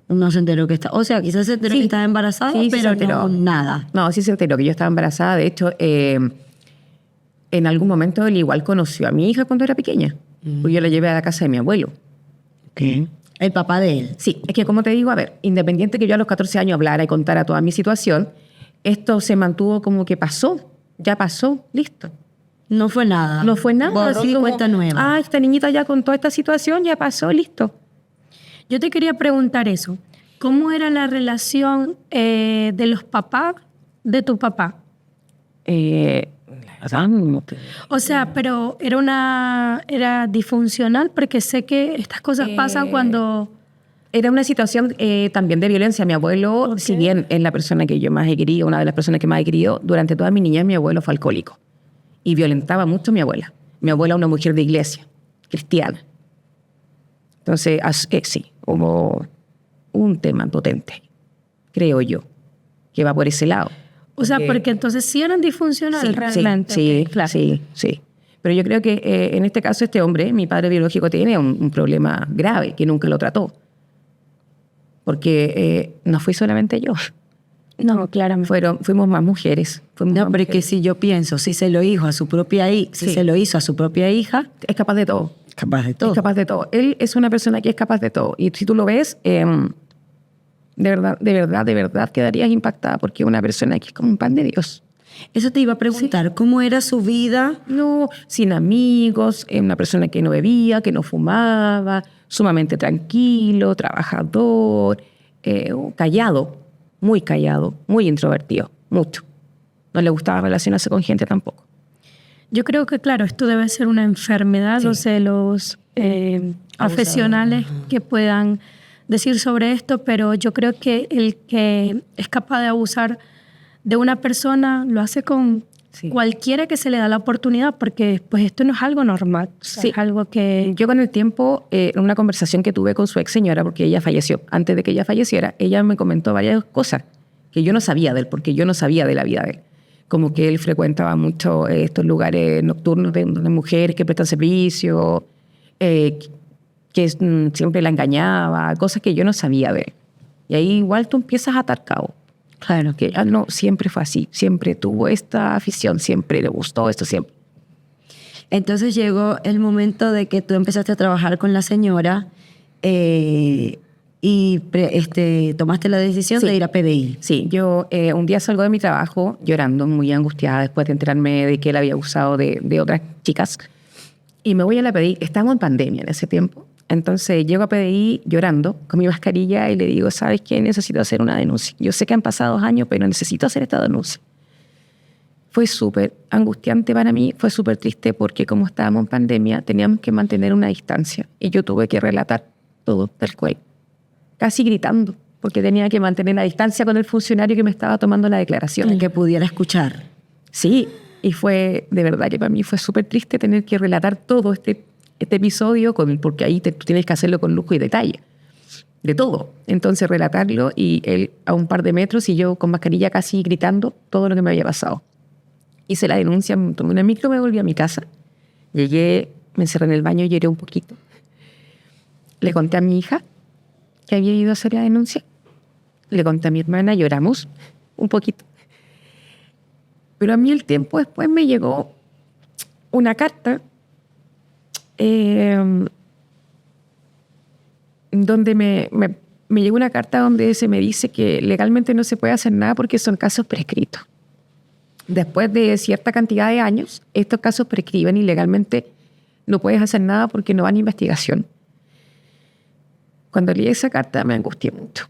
No se enteró que está. O sea, quizás se enteró Sí. que estaba embarazada, Sí, sí se pero enteró. no nada. No, sí se enteró que yo estaba embarazada. De hecho, en algún momento él igual conoció a mi hija cuando era pequeña. Pues yo la llevé a la casa de mi abuelo. El papá de él. Sí, es que como te digo, a ver, independiente que yo a los 14 años hablara y contara toda mi situación, esto se mantuvo como que pasó, ya pasó, listo. No fue nada. No fue nada. Borrón así y como, cuenta nueva. Ah, esta niñita ya contó esta situación, ya pasó, listo. Yo te quería preguntar eso. ¿Cómo era la relación de los papás de tu papá? La verdad, no te- O sea, pero era disfuncional porque sé que estas cosas pasan cuando... Era una situación también de violencia. Mi abuelo, Ok. si bien es la persona que yo más he querido, una de las personas que más he querido, durante toda mi niñez mi abuelo fue alcohólico y violentaba mucho a mi abuela. Mi abuela una mujer de iglesia, cristiana. Entonces, sí, hubo un tema potente, creo yo, que va por ese lado. O sea, porque entonces sí eran disfuncionales realmente. Sí, Ok, claro. sí. Pero yo creo que en este caso este hombre, mi padre biológico, tiene un problema grave que nunca lo trató. Porque no fui solamente yo. No, claramente. Fuimos más mujeres. No, pero es que si yo pienso, si se lo hizo a su propia hija, si Sí. se lo hizo a su propia hija, Es capaz de todo. capaz de todo. Es capaz de todo. Él es una persona que es capaz de todo. Y si tú lo ves, de verdad quedarías impactada porque es una persona que es como un pan de Dios. Eso te iba a preguntar, ¿cómo era su vida? No, sin amigos, es una persona que no bebía, que no fumaba, sumamente tranquilo, trabajador, callado, muy introvertido, mucho. No le gustaba relacionarse con gente tampoco. Yo creo que, claro, esto debe ser una enfermedad, los celos profesionales que puedan decir sobre esto, pero yo creo que el que es capaz de abusar de una persona lo hace con Sí. cualquiera que se le da la oportunidad, porque pues esto no es algo normal, o sea, Sí. es algo que... Yo con el tiempo, en una conversación que tuve con su ex señora, porque ella falleció, antes de que ella falleciera, ella me comentó varias cosas que yo no sabía de él, porque yo no sabía de la vida de él. Como que él frecuentaba mucho estos lugares nocturnos de mujeres que prestan servicio, siempre la engañaba, cosas que yo no sabía de él. Y ahí igual tú empiezas a atar cabo. Claro, que no, siempre fue así, siempre tuvo esta afición, siempre le gustó esto, siempre. Entonces llegó el momento de que tú empezaste a trabajar con la señora y tomaste la decisión de ir a PDI. Sí, yo un día salgo de mi trabajo llorando, muy angustiada, después de enterarme de que él había abusado de otras chicas. Y me voy a la PDI. Estábamos en pandemia en ese tiempo. Entonces llego a PDI llorando con mi mascarilla y le digo, ¿sabes qué? Necesito hacer una denuncia. Yo sé que han pasado años, pero necesito hacer esta denuncia. Fue súper angustiante para mí, fue súper triste porque como estábamos en pandemia teníamos que mantener una distancia y yo tuve que relatar todo del cuello, casi gritando, porque tenía que mantener la distancia con el funcionario que me estaba tomando la declaración. Para que pudiera escuchar. Sí, y fue, de verdad que para mí fue súper triste tener que relatar todo este episodio, porque ahí tú tienes que hacerlo con lujo y detalle, de todo. Entonces relatarlo y él a un par de metros y yo con mascarilla casi gritando todo lo que me había pasado. Hice la denuncia, tomé una micro, me volví a mi casa. Llegué, me encerré en el baño, lloré un poquito. Le conté a mi hija que había ido a hacer la denuncia. Le conté a mi hermana, lloramos un poquito. Pero a mí el tiempo después me llegó una carta donde me llegó una carta donde se me dice que legalmente no se puede hacer nada porque son casos prescritos. Después de cierta cantidad de años, estos casos prescriben y legalmente no puedes hacer nada porque no van a investigación. Cuando leí esa carta me angustié mucho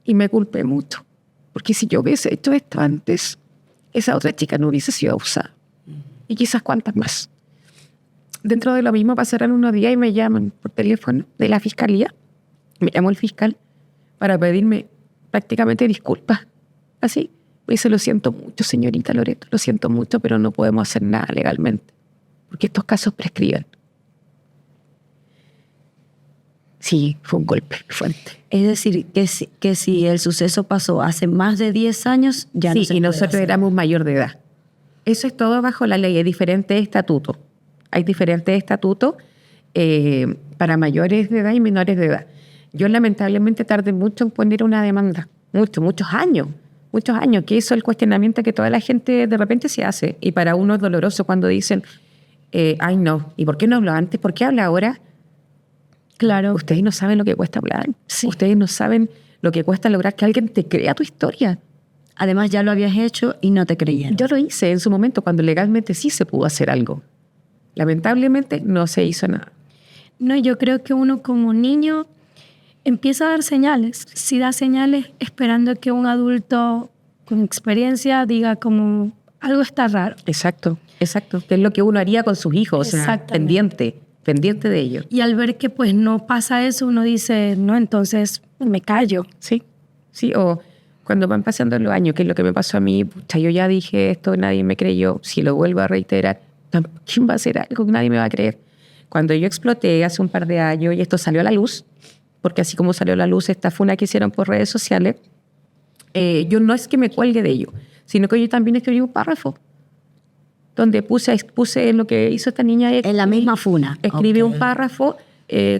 y me culpé mucho, porque si yo hubiese hecho esto antes, esa otra chica no hubiese sido abusada. Y quizás cuantas más. Dentro de lo mismo pasarán unos días y me llaman por teléfono de la fiscalía. Me llamó el fiscal para pedirme prácticamente disculpas. Así. Me dice, lo siento mucho, señorita Loreto, lo siento mucho, pero no podemos hacer nada legalmente. Porque estos casos prescriben. Sí, fue un golpe fuerte. Es decir, que si el suceso pasó hace más de 10 años, ya no Sí, se y puede nosotros hacer. éramos mayor de edad. Eso es todo bajo la ley, hay diferentes estatutos. Hay diferentes estatutos para mayores de edad y menores de edad. Yo lamentablemente tardé mucho en poner una demanda, muchos años, que eso es el cuestionamiento que toda la gente de repente se hace. Y para uno es doloroso cuando dicen, ay no, ¿y por qué no habló antes? ¿Por qué habla ahora? Claro. Ustedes no saben lo que cuesta hablar. Sí. Ustedes no saben lo que cuesta lograr que alguien te crea tu historia. Además, ya lo habías hecho y no te creyeron. Yo lo hice en su momento cuando legalmente sí se pudo hacer algo. Lamentablemente no se hizo nada. No, yo creo que uno como niño empieza a dar señales. Si da señales esperando que un adulto con experiencia diga como algo está raro. Exacto. Que es lo que uno haría con sus hijos, o sea, pendiente de ellos. Y al ver que pues no pasa eso, uno dice, no, entonces me callo. Sí, o cuando van pasando los años, que es lo que me pasó a mí, pucha, yo ya dije esto, nadie me creyó, si lo vuelvo a reiterar, ¿quién va a hacer algo que nadie me va a creer? Cuando yo exploté hace un par de años y esto salió a la luz, porque así como salió a la luz esta funa que hicieron por redes sociales, yo no es que me cuelgue de ello, sino que yo también escribí un párrafo donde puse lo que hizo esta niña. En la misma funa. Escribí un párrafo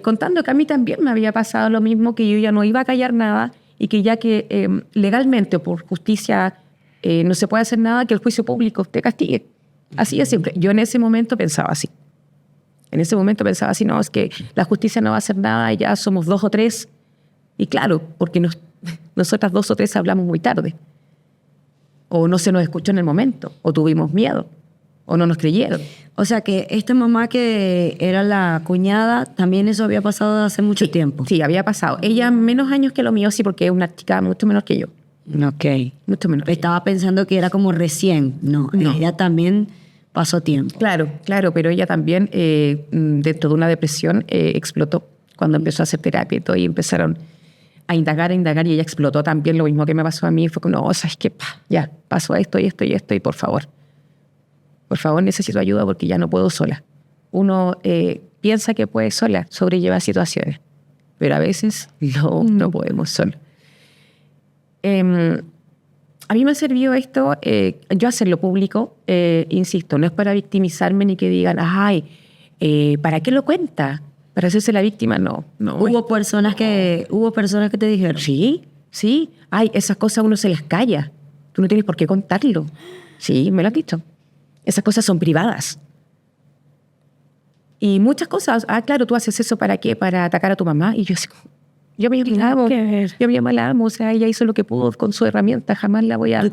contando que a mí también me había pasado lo mismo, que yo ya no iba a callar nada y que ya que legalmente o por justicia no se puede hacer nada, que el juicio público te castigue. Así de simple. Yo en ese momento pensaba así. No, es que la justicia no va a hacer nada, ya somos 2 o 3. Y claro, porque nosotras 2 o 3 hablamos muy tarde. O no se nos escuchó en el momento, o tuvimos miedo, o no nos creyeron. O sea que esta mamá que era la cuñada, también eso había pasado hace mucho tiempo. Sí, había pasado. Ella menos años que lo mío, sí, porque es una chica mucho menor que yo. Ok. Mucho menor. Estaba pensando que era como recién. No. Ella también pasó tiempo. Claro, pero ella también, dentro de una depresión, explotó cuando empezó a hacer terapia y todo, y empezaron a indagar, y ella explotó también. Lo mismo que me pasó a mí, fue como, no, ¿sabes qué? Ya, pasó esto, y por favor necesito ayuda porque ya no puedo sola. Uno piensa que puede sola sobrellevar situaciones, pero a veces no podemos sola. A mí me ha servido esto, yo hacerlo público, insisto, no es para victimizarme ni que digan, ay, ¿para qué lo cuenta? ¿Para hacerse la víctima? No. Hubo personas que te dijeron. Sí. Ay, esas cosas uno se las calla. Tú no tienes por qué contarlo. Sí, me lo has dicho. Esas cosas son privadas. Y muchas cosas, claro, tú haces eso ¿para qué? Para atacar a tu mamá. Y yo me la amo, o sea, ella hizo lo que pudo con su herramienta, jamás la voy a... Tú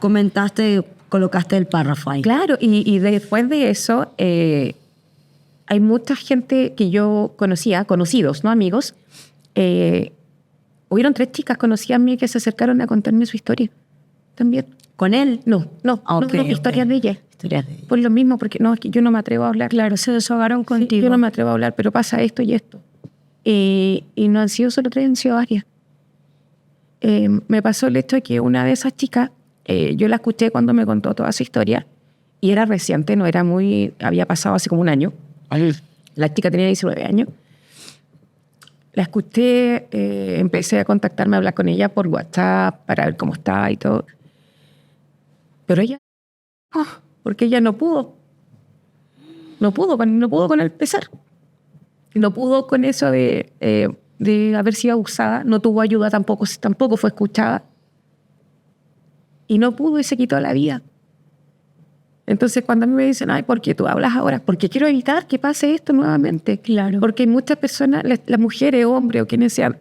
colocaste el párrafo ahí. Claro, y después de eso, hay mucha gente que yo conocidos, no amigos, hubieron 3 chicas conocidas mías que se acercaron a contarme su historia también. ¿Con él? No, historias de ella. Por lo mismo, porque no, es que yo no me atrevo a hablar. Claro, se desahogaron contigo. Sí, yo no me atrevo a hablar, pero pasa esto y esto. Y no han sido solo 3, han sido varias. Me pasó el hecho de que una de esas chicas, yo la escuché cuando me contó toda su historia, y era reciente, no era había pasado hace como un año. La chica tenía 19 años. La escuché, empecé a contactarme, a hablar con ella por WhatsApp para ver cómo estaba y todo. Pero ella, porque ella no pudo con el pesar. No pudo con eso de haber sido abusada, no tuvo ayuda tampoco fue escuchada. Y no pudo y se quitó la vida. Entonces cuando a mí me dicen, ay, ¿por qué tú hablas ahora? Porque quiero evitar que pase esto nuevamente. Claro. Porque muchas personas, las mujeres, hombres o quienes sean,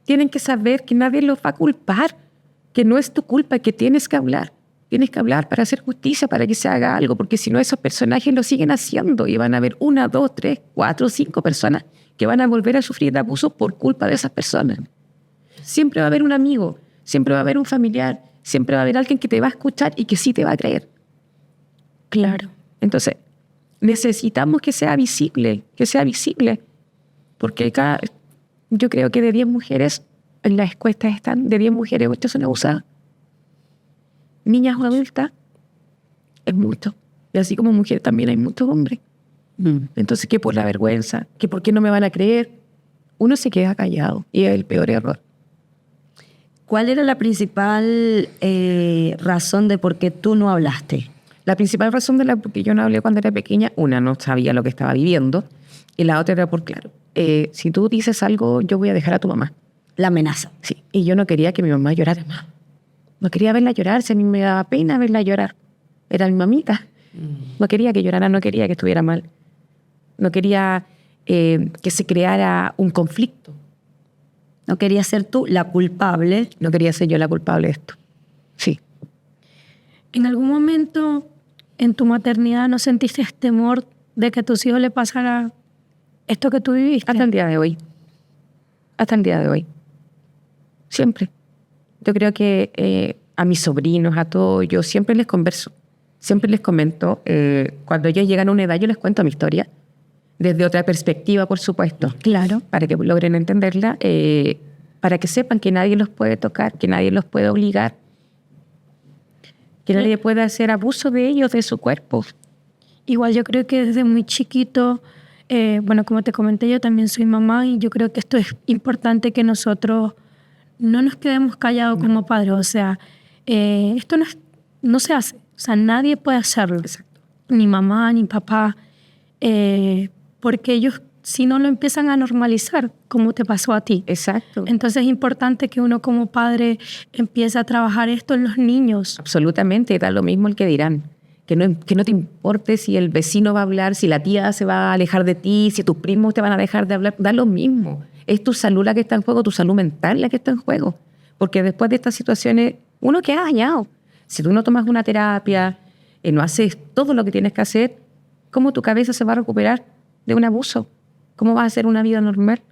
tienen que saber que nadie los va a culpar, que no es tu culpa, que tienes que hablar. Tienes que hablar para hacer justicia, para que se haga algo, porque si no esos personajes lo siguen haciendo y van a haber 1, 2, 3, 4, 5 personas que van a volver a sufrir de abuso por culpa de esas personas. Siempre va a haber un amigo, siempre va a haber un familiar, siempre va a haber alguien que te va a escuchar y que sí te va a creer. Claro. Entonces, necesitamos que sea visible, porque yo creo que de 10 mujeres, en las encuestas están, de 10 mujeres, 8 son abusadas. Niñas o adultas, es mucho. Y así como mujeres también hay muchos hombres. Entonces, ¿qué por la vergüenza? ¿Qué por qué no me van a creer? Uno se queda callado y es el peor error. ¿Cuál era la principal razón de por qué tú no hablaste? La principal razón de la por qué yo no hablé cuando era pequeña, una, no sabía lo que estaba viviendo. Y la otra era por claro. Si tú dices algo, yo voy a dejar a tu mamá. La amenaza. Sí. Y yo no quería que mi mamá llorara más. No quería verla llorar, si a mí me daba pena verla llorar. Era mi mamita. No quería que llorara, no quería que estuviera mal. No quería que se creara un conflicto. No querías ser tú la culpable. No quería ser yo la culpable de esto. Sí. ¿En algún momento en tu maternidad no sentiste temor de que a tus hijos le pasara esto que tú viviste? Hasta el día de hoy. Hasta el día de hoy. Siempre. Yo creo que a mis sobrinos, a todos, yo siempre les converso. Siempre les comento. Cuando ellos llegan a una edad, yo les cuento mi historia. Desde otra perspectiva, por supuesto. Claro. Para que logren entenderla. Para que sepan que nadie los puede tocar, que nadie los puede obligar. Que nadie puede hacer abuso de ellos, de su cuerpo. Igual yo creo que desde muy chiquito, bueno, como te comenté, yo también soy mamá y yo creo que esto es importante que nosotros no nos quedemos callados como padres. O sea, esto no se hace. O sea, nadie puede hacerlo. Exacto. Ni mamá, ni papá. Porque ellos, si no, lo empiezan a normalizar, como te pasó a ti. Exacto. Entonces es importante que uno como padre empiece a trabajar esto en los niños. Absolutamente, da lo mismo el que dirán. Que no te importe si el vecino va a hablar, si la tía se va a alejar de ti, si tus primos te van a dejar de hablar, da lo mismo. Es tu salud la que está en juego, tu salud mental la que está en juego. Porque después de estas situaciones, uno queda dañado. Si tú no tomas una terapia, no haces todo lo que tienes que hacer, ¿cómo tu cabeza se va a recuperar de un abuso? ¿Cómo vas a hacer una vida normal?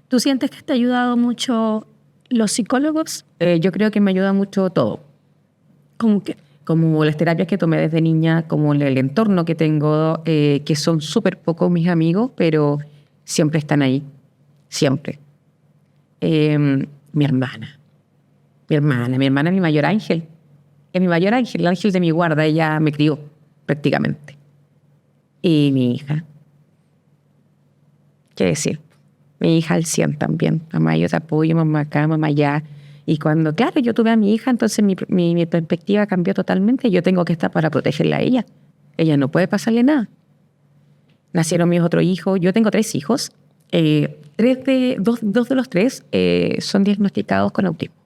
¿Tú sientes que te ha ayudado mucho los psicólogos? Yo creo que me ayuda mucho todo. ¿Cómo qué? Como las terapias que tomé desde niña, como el entorno que tengo, que son súper pocos mis amigos, pero siempre están ahí. Siempre. Mi hermana es mi mayor ángel. Es mi mayor ángel, el ángel de mi guarda. Ella me crió, prácticamente. Y mi hija. ¿Qué decir? Mi hija al 100 también. Mamá, yo te apoyo, mamá acá, mamá allá. Y cuando, claro, yo tuve a mi hija, entonces mi perspectiva cambió totalmente. Yo tengo que estar para protegerla a ella. Ella no puede pasarle nada. Nacieron mis otros hijos. Yo tengo 3 hijos. Dos de los 3 son diagnosticados con autismo.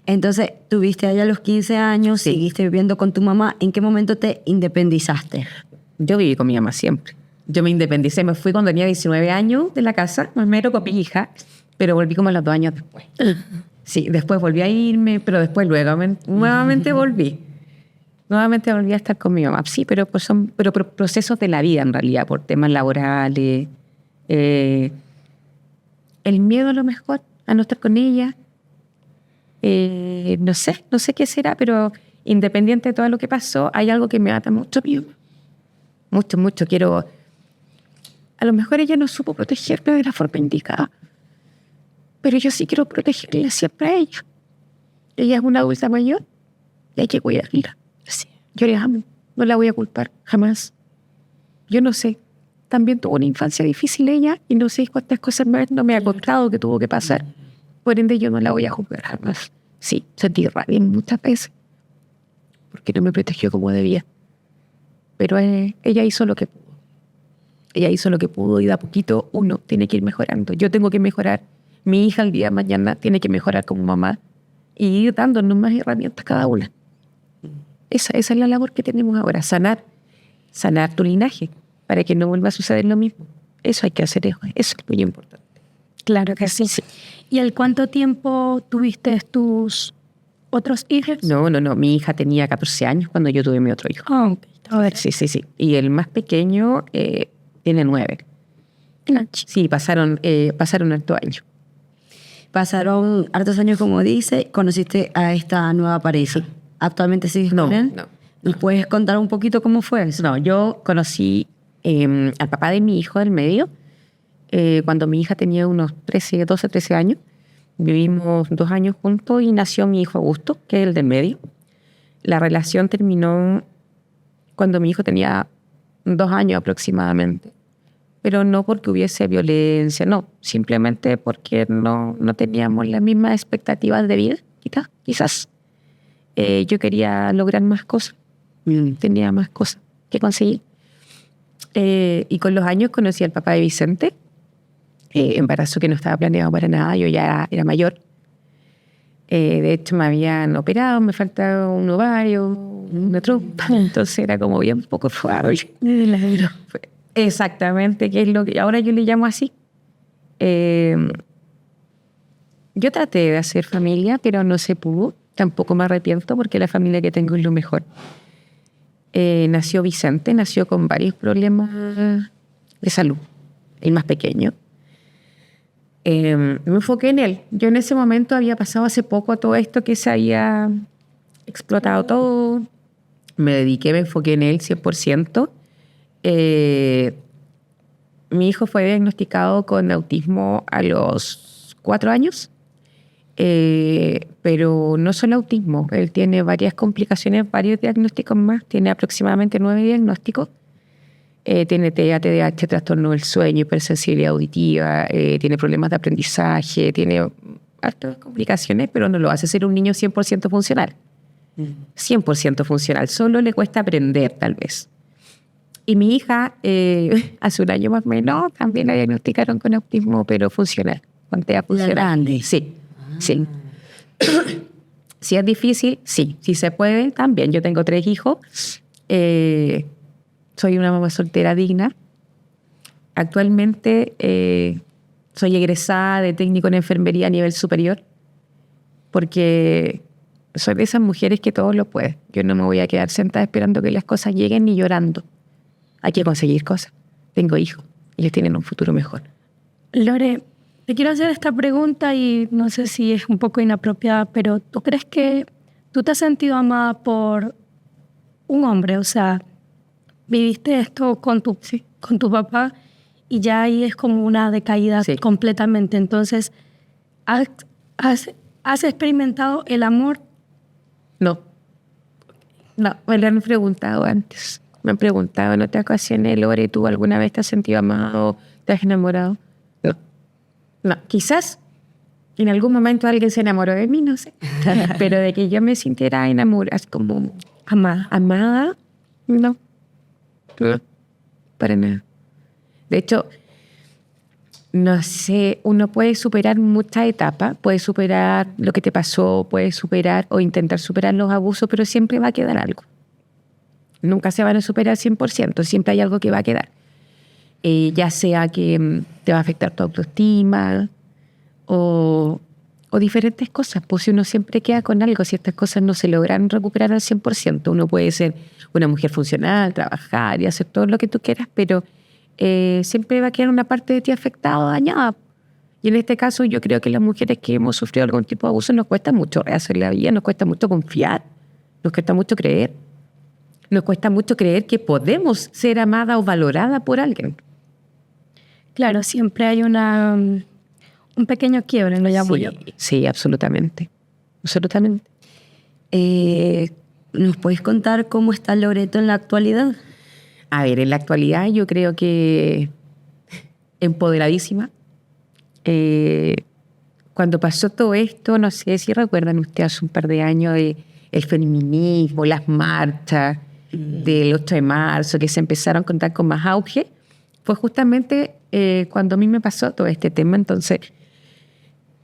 Entonces, tuviste allá a los 15 años, Sí. seguiste viviendo con tu mamá. ¿En qué momento te independizaste? Yo viví con mi mamá siempre. Yo me independicé, me fui cuando tenía 19 años de la casa, primero con mi hija, pero volví como a los 2 años después. Sí, después volví a irme, pero después nuevamente volví. Nuevamente volví a estar con mi mamá. Sí, pero pues son procesos de la vida en realidad, por temas laborales. El miedo a lo mejor, a no estar con ella. No sé qué será, pero independiente de todo lo que pasó, hay algo que me ata mucho a mi mamá. Mucho. Quiero... A lo mejor ella no supo protegerme de la forma indicada, pero yo sí quiero protegerla siempre a ella. Ella es una adulta mayor y hay que cuidarla. Sí. Yo la amo, no la voy a culpar, jamás. Yo no sé, también tuvo una infancia difícil ella y no sé cuántas cosas más no me ha contado que tuvo que pasar. Por ende, yo no la voy a juzgar jamás. Sí, sentí rabia muchas veces porque no me protegió como debía. Pero ella hizo lo que pudo. Ella hizo lo que pudo y de a poquito uno tiene que ir mejorando. Yo tengo que mejorar. Mi hija el día de mañana tiene que mejorar como mamá y ir dándonos más herramientas cada una. Esa es la labor que tenemos ahora. Sanar tu linaje para que no vuelva a suceder lo mismo. Eso hay que hacer. Eso es muy importante. Claro que sí. ¿Y al cuánto tiempo tuviste tus otros hijos? No. Mi hija tenía 14 años cuando yo tuve mi otro hijo. Ah, ok. A ver. Sí. Y el más pequeño tiene 9. Sí, pasaron hartos años. Pasaron hartos años, como dice, conociste a esta nueva pareja. ¿Actualmente sigues con él? No. ¿Nos puedes contar un poquito cómo fue eso? No, yo conocí al papá de mi hijo del medio cuando mi hija tenía unos 12, 13 años. Vivimos 2 años juntos y nació mi hijo Augusto, que es el del medio. La relación terminó cuando mi hijo tenía 2 años aproximadamente. Pero no porque hubiese violencia, no. Simplemente porque no teníamos las mismas expectativas de vida, quizás. Yo quería lograr más cosas. Tenía más cosas que conseguir. Y con los años conocí al papá de Vicente, embarazo que no estaba planeado para nada, yo ya era mayor. De hecho, me habían operado, me faltaba un ovario, una trompa, entonces era como bien poco suave. Exactamente, que es lo que ahora yo le llamo así. Yo traté de hacer familia, pero no se pudo. Tampoco me arrepiento porque la familia que tengo es lo mejor. Nació Vicente, nació con varios problemas de salud, el más pequeño. Me enfoqué en él. Yo en ese momento había pasado hace poco a todo esto que se había explotado todo. Me dediqué, me enfoqué en él 100%. Mi hijo fue diagnosticado con autismo a los 4 años, pero no solo autismo. Él tiene varias complicaciones, varios diagnósticos más. Tiene aproximadamente 9 diagnósticos. Tiene TEA, TDAH, trastorno del sueño, hipersensibilidad auditiva, tiene problemas de aprendizaje, tiene hartas complicaciones, pero no lo hace ser un niño 100% funcional. 100% funcional, solo le cuesta aprender tal vez. Y mi hija, hace un año más o menos, también la diagnosticaron con autismo, pero funcional, con TEA funcional. ¿La grande? Sí, sí. Si es difícil, sí. Si se puede, también. Yo tengo 3 hijos. Soy una mamá soltera digna. Actualmente soy egresada de técnico en enfermería a nivel superior porque soy de esas mujeres que todo lo puede. Yo no me voy a quedar sentada esperando que las cosas lleguen ni llorando. Hay que conseguir cosas. Tengo hijos. Ellos tienen un futuro mejor. Lore, te quiero hacer esta pregunta y no sé si es un poco inapropiada, pero ¿tú crees que tú te has sentido amada por un hombre? O sea, viviste esto con tu papá y ya ahí es como una decaída completamente. Entonces, ¿has experimentado el amor? No, me lo han preguntado antes. Me han preguntado en otras ocasiones, Lore, ¿tú alguna vez te has sentido amado? ¿Te has enamorado? No, quizás en algún momento alguien se enamoró de mí, no sé. Pero de que yo me sintiera enamorada, como amada, no. Para nada. De hecho, no sé, uno puede superar muchas etapas, puede superar lo que te pasó, puede superar o intentar superar los abusos, pero siempre va a quedar algo. Nunca se van a superar 100%, siempre hay algo que va a quedar. Ya sea que te va a afectar tu autoestima o diferentes cosas. Pues si uno siempre queda con algo, si estas cosas no se logran recuperar al 100%, uno puede ser una mujer funcional, trabajar y hacer todo lo que tú quieras, pero siempre va a quedar una parte de ti afectada o dañada. Y en este caso yo creo que las mujeres que hemos sufrido algún tipo de abuso nos cuesta mucho rehacer la vida, nos cuesta mucho confiar, nos cuesta mucho creer. Nos cuesta mucho creer que podemos ser amada o valorada por alguien. Claro, siempre hay un pequeño quiebre, lo llamo yo. Sí, absolutamente. Absolutamente. ¿Nos puedes contar cómo está Loreto en la actualidad? A ver, en la actualidad yo creo que empoderadísima. Cuando pasó todo esto, no sé si recuerdan ustedes hace un par de años el feminismo, las marchas del 8 de marzo, que se empezaron a contar con más auge, fue justamente cuando a mí me pasó todo este tema. Entonces,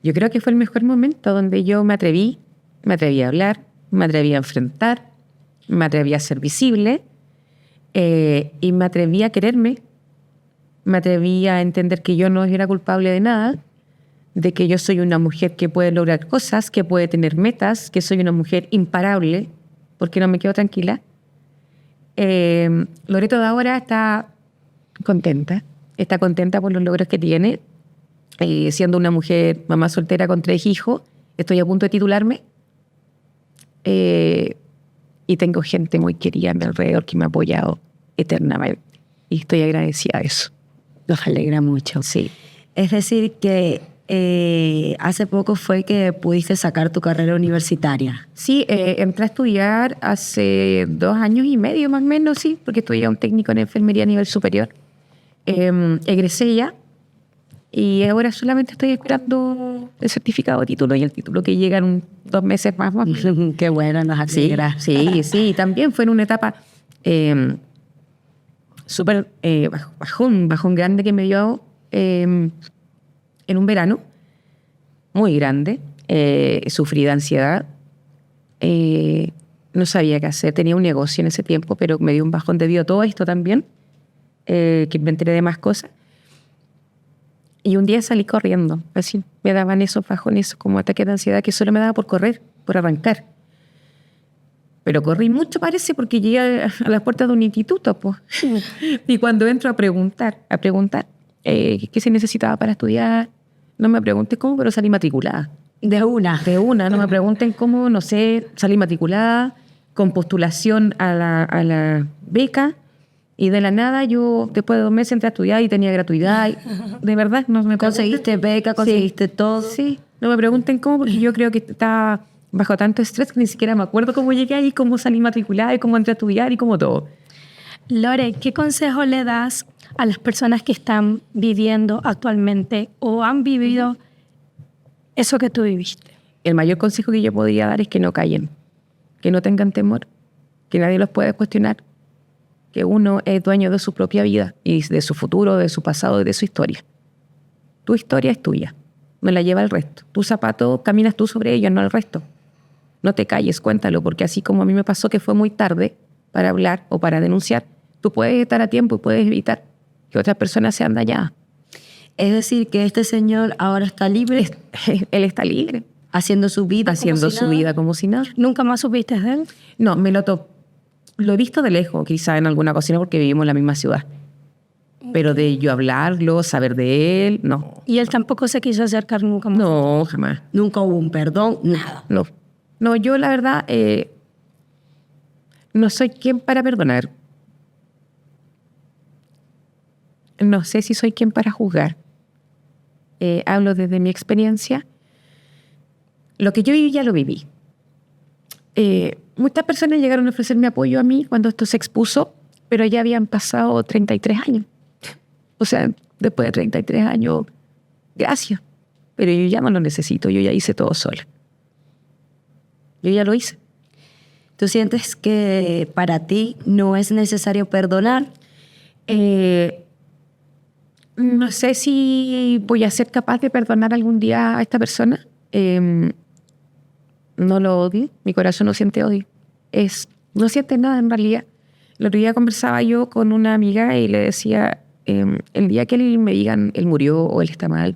yo creo que fue el mejor momento donde yo me atreví a hablar, me atreví a enfrentar, me atreví a ser visible y me atreví a quererme, me atreví a entender que yo no era culpable de nada, de que yo soy una mujer que puede lograr cosas, que puede tener metas, que soy una mujer imparable, porque no me quedo tranquila. Loreto de ahora está contenta por los logros que tiene, siendo una mujer mamá soltera con 3 hijos. Estoy a punto de titularme y tengo gente muy querida a mi alrededor que me ha apoyado eternamente y estoy agradecida de eso. Nos alegra mucho. Sí. Es decir que hace poco fue que pudiste sacar tu carrera universitaria. Sí, entré a estudiar hace 2 años y medio más o menos, sí, porque estudié un técnico en enfermería a nivel superior. Egresé ya y ahora solamente estoy esperando el certificado de título y el título que llega en 2 meses más. Qué bueno, nos alegra. Sí, también fue en una etapa súper bajón grande que me dio en un verano, muy grande. Sufrí de ansiedad. No sabía qué hacer. Tenía un negocio en ese tiempo, pero me dio un bajón debido a todo esto también, que me enteré de más cosas. Y un día salí corriendo. Así me daban esos bajones, como ataques de ansiedad que solo me daba por correr, por arrancar. Pero corrí mucho, parece, porque llegué a las puertas de un instituto, pues. Y cuando entro a preguntar qué se necesitaba para estudiar, no me preguntes cómo, pero salí matriculada. De una. De una, no me pregunten cómo, no sé, salí matriculada, con postulación a la beca, y de la nada yo, después de 2 meses, entré a estudiar y tenía gratuidad. De verdad, no me Conseguiste beca, conseguiste todo. Sí, no me pregunten cómo, porque yo creo que estaba bajo tanto estrés que ni siquiera me acuerdo cómo llegué ahí, cómo salí matriculada y cómo entré a estudiar y cómo todo. Lore, ¿qué consejo le das a las personas que están viviendo actualmente o han vivido eso que tú viviste? El mayor consejo que yo podría dar es que no callen, que no tengan temor, que nadie los puede cuestionar, que uno es dueño de su propia vida y de su futuro, de su pasado y de su historia. Tu historia es tuya, no la lleva el resto. Tus zapatos caminas tú sobre ellos, no el resto. No te calles, cuéntalo, porque así como a mí me pasó que fue muy tarde para hablar o para denunciar, tú puedes estar a tiempo y puedes evitar que otras personas sean dañadas. Es decir, que este señor ahora está libre, Él está libre, haciendo su vida haciendo como si su nada. vida como si nada. ¿Nunca más supiste de él? No, lo he visto de lejos, quizá en alguna ocasión porque vivimos en la misma ciudad. Pero de yo hablarlo, saber de él, no. Y él tampoco se quiso acercar nunca más. No, jamás. Nunca hubo un perdón, nada. No, yo la verdad no soy quien para perdonar. No sé si soy quien para juzgar. Hablo desde mi experiencia. Lo que yo viví ya lo viví. Muchas personas llegaron a ofrecerme apoyo a mí cuando esto se expuso, pero ya habían pasado 33 años. O sea, después de 33 años, gracias. Pero yo ya no lo necesito, yo ya hice todo sola. Yo ya lo hice. ¿Tú sientes que para ti no es necesario perdonar? No sé si voy a ser capaz de perdonar algún día a esta persona. No lo odio, mi corazón no siente odio. No siente nada en realidad. El otro día conversaba yo con una amiga y le decía, el día que él me digan él murió o él está mal,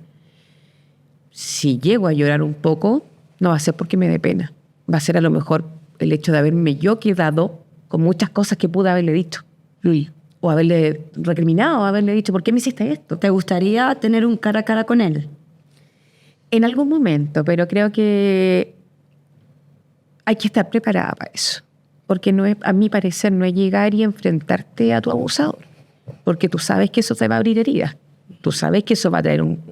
si llego a llorar un poco, no va a ser porque me dé pena. Va a ser a lo mejor el hecho de haberme yo quedado con muchas cosas que pude haberle dicho. O haberle recriminado, o haberle dicho, ¿por qué me hiciste esto? ¿Te gustaría tener un cara a cara con él? En algún momento, pero creo que hay que estar preparada para eso. Porque no es, a mi parecer, no es llegar y enfrentarte a tu abusador. Porque tú sabes que eso te va a abrir heridas. Tú sabes que eso va a traer un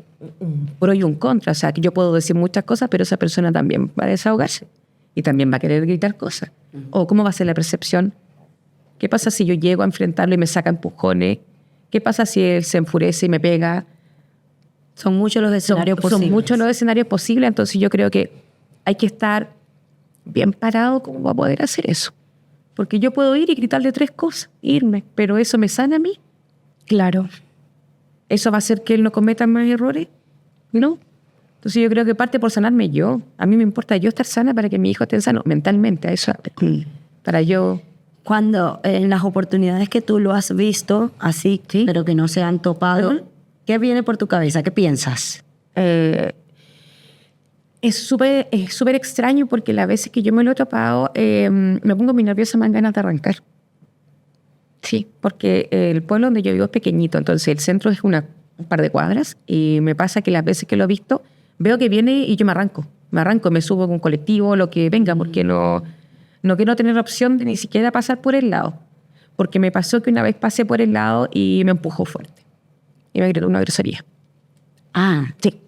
pro y un contra. O sea, que yo puedo decir muchas cosas, pero esa persona también va a desahogarse. Y también va a querer gritar cosas. O cómo va a ser la percepción. ¿Qué pasa si yo llego a enfrentarlo y me saca empujones? ¿Qué pasa si él se enfurece y me pega? Son muchos los escenarios posibles. Son muchos los escenarios posibles, entonces yo creo que hay que estar bien parado como para poder hacer eso. Porque yo puedo ir y gritarle 3 cosas, irme, pero ¿eso me sana a mí? Claro. ¿Eso va a hacer que él no cometa más errores? No. Entonces yo creo que parte por sanarme yo. A mí me importa yo estar sana para que mi hijo esté sano mentalmente, a eso. Para yo... Cuando en las oportunidades que tú lo has visto así, Sí. pero que no se han topado, ¿qué viene por tu cabeza? ¿Qué piensas? Es súper extraño porque las veces que yo me lo he topado, me pongo muy nerviosa, me dan ganas de arrancar. Sí, porque el pueblo donde yo vivo es pequeñito, entonces el centro es un par de cuadras y me pasa que las veces que lo he visto, veo que viene y yo me arranco, me subo con un colectivo, lo que venga, porque no quiero tener opción de ni siquiera pasar por el lado. Porque me pasó que una vez pasé por el lado y me empujó fuerte. Y me gritó una grosería. Ah, Sí.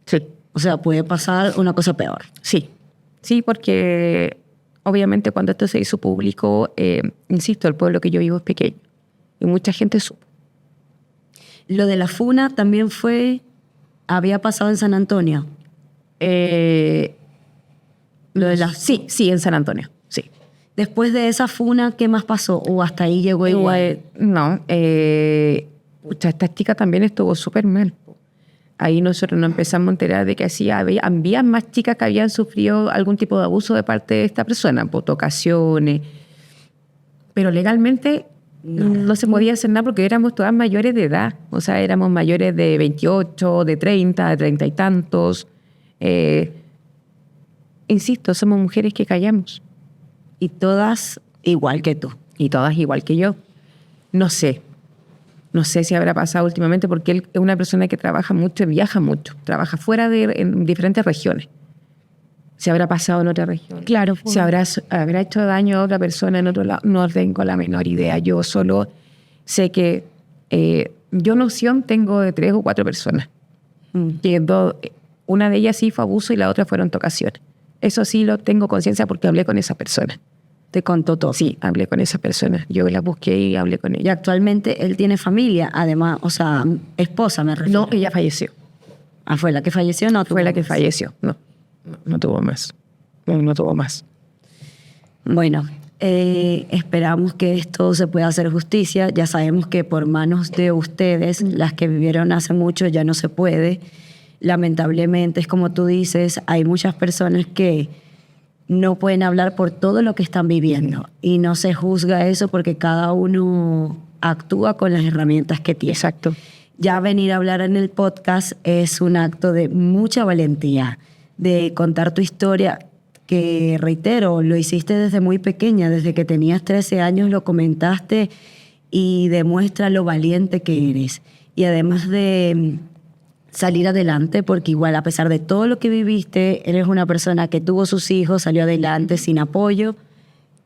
Sí. o sea, puede pasar una cosa peor. Sí, porque obviamente cuando esto se hizo público, insisto, el pueblo que yo vivo es pequeño. Y mucha gente supo. Lo de la funa también había pasado en San Antonio. Lo de sí, en San Antonio, sí. Después de esa funa, ¿qué más pasó? ¿O hasta ahí llegó igual? No, pucha, esta chica también estuvo súper mal. Ahí nosotros nos empezamos a enterar de que había más chicas que habían sufrido algún tipo de abuso de parte de esta persona, por tocaciones. Pero legalmente no se podía hacer nada porque éramos todas mayores de edad. O sea, éramos mayores de 28, de 30, de 30 y tantos. Insisto, somos mujeres que callamos. Y todas igual que tú. Y todas igual que yo. No sé si habrá pasado últimamente porque él es una persona que trabaja mucho y viaja mucho. Trabaja en diferentes regiones. ¿Se habrá pasado en otra región? Claro. ¿Se habrá hecho daño a otra persona en otro lado? No tengo la menor idea. Yo solo sé que yo noción tengo de 3 o 4 personas. Que una de ellas sí fue abuso y la otra fueron tocaciones. Eso sí lo tengo conciencia porque hablé con esa persona. ¿Te contó todo? Sí, hablé con esa persona. Yo la busqué y hablé con Y ella. actualmente él tiene familia, además, o sea, esposa me refiero. No, ella falleció. Ah, ¿fue la que falleció? No, Fue la que más. falleció. No tuvo más. No tuvo más. Bueno, esperamos que esto se pueda hacer justicia. Ya sabemos que por manos de ustedes, las que vivieron hace mucho, ya no se puede. Lamentablemente, es como tú dices, hay muchas personas que no pueden hablar por todo lo que están viviendo y no se juzga eso porque cada uno actúa con las herramientas que tiene. Exacto. Ya venir a hablar en el podcast es un acto de mucha valentía, de contar tu historia, que reitero, lo hiciste desde muy pequeña, desde que tenías 13 años lo comentaste y demuestra lo valiente que eres. Y además de salir adelante, porque igual a pesar de todo lo que viviste, eres una persona que tuvo sus hijos, salió adelante sin apoyo,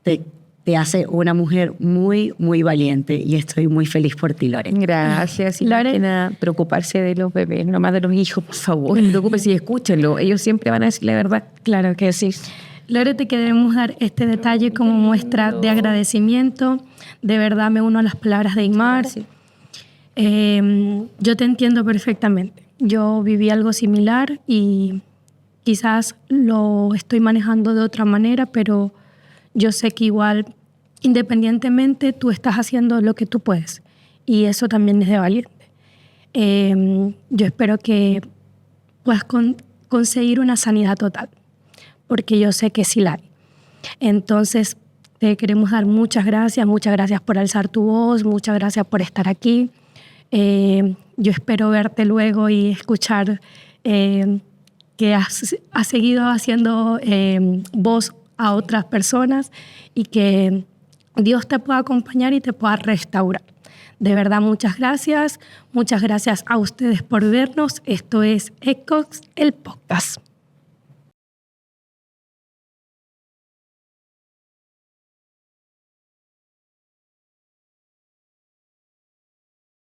te hace una mujer muy, muy valiente y estoy muy feliz por ti, Lore. Gracias. Y Lore. más que nada, preocuparse de los bebés, no más de los hijos, por favor. Preocúpense y escúchenlo. Ellos siempre van a decir la verdad. Claro que sí. Lore, te queremos dar este detalle como muestra de agradecimiento. De verdad me uno a las palabras de Imar. Yo te entiendo perfectamente. Yo viví algo similar y quizás lo estoy manejando de otra manera, pero yo sé que igual, independientemente, tú estás haciendo lo que tú puedes y eso también es de valiente. Yo espero que puedas conseguir una sanidad total, porque yo sé que sí la hay. Entonces, te queremos dar muchas gracias por alzar tu voz, muchas gracias por estar aquí. Yo espero verte luego y escuchar que has seguido haciendo voz a otras personas y que Dios te pueda acompañar y te pueda restaurar. De verdad, muchas gracias a ustedes por vernos. Esto es Ecox, el podcast.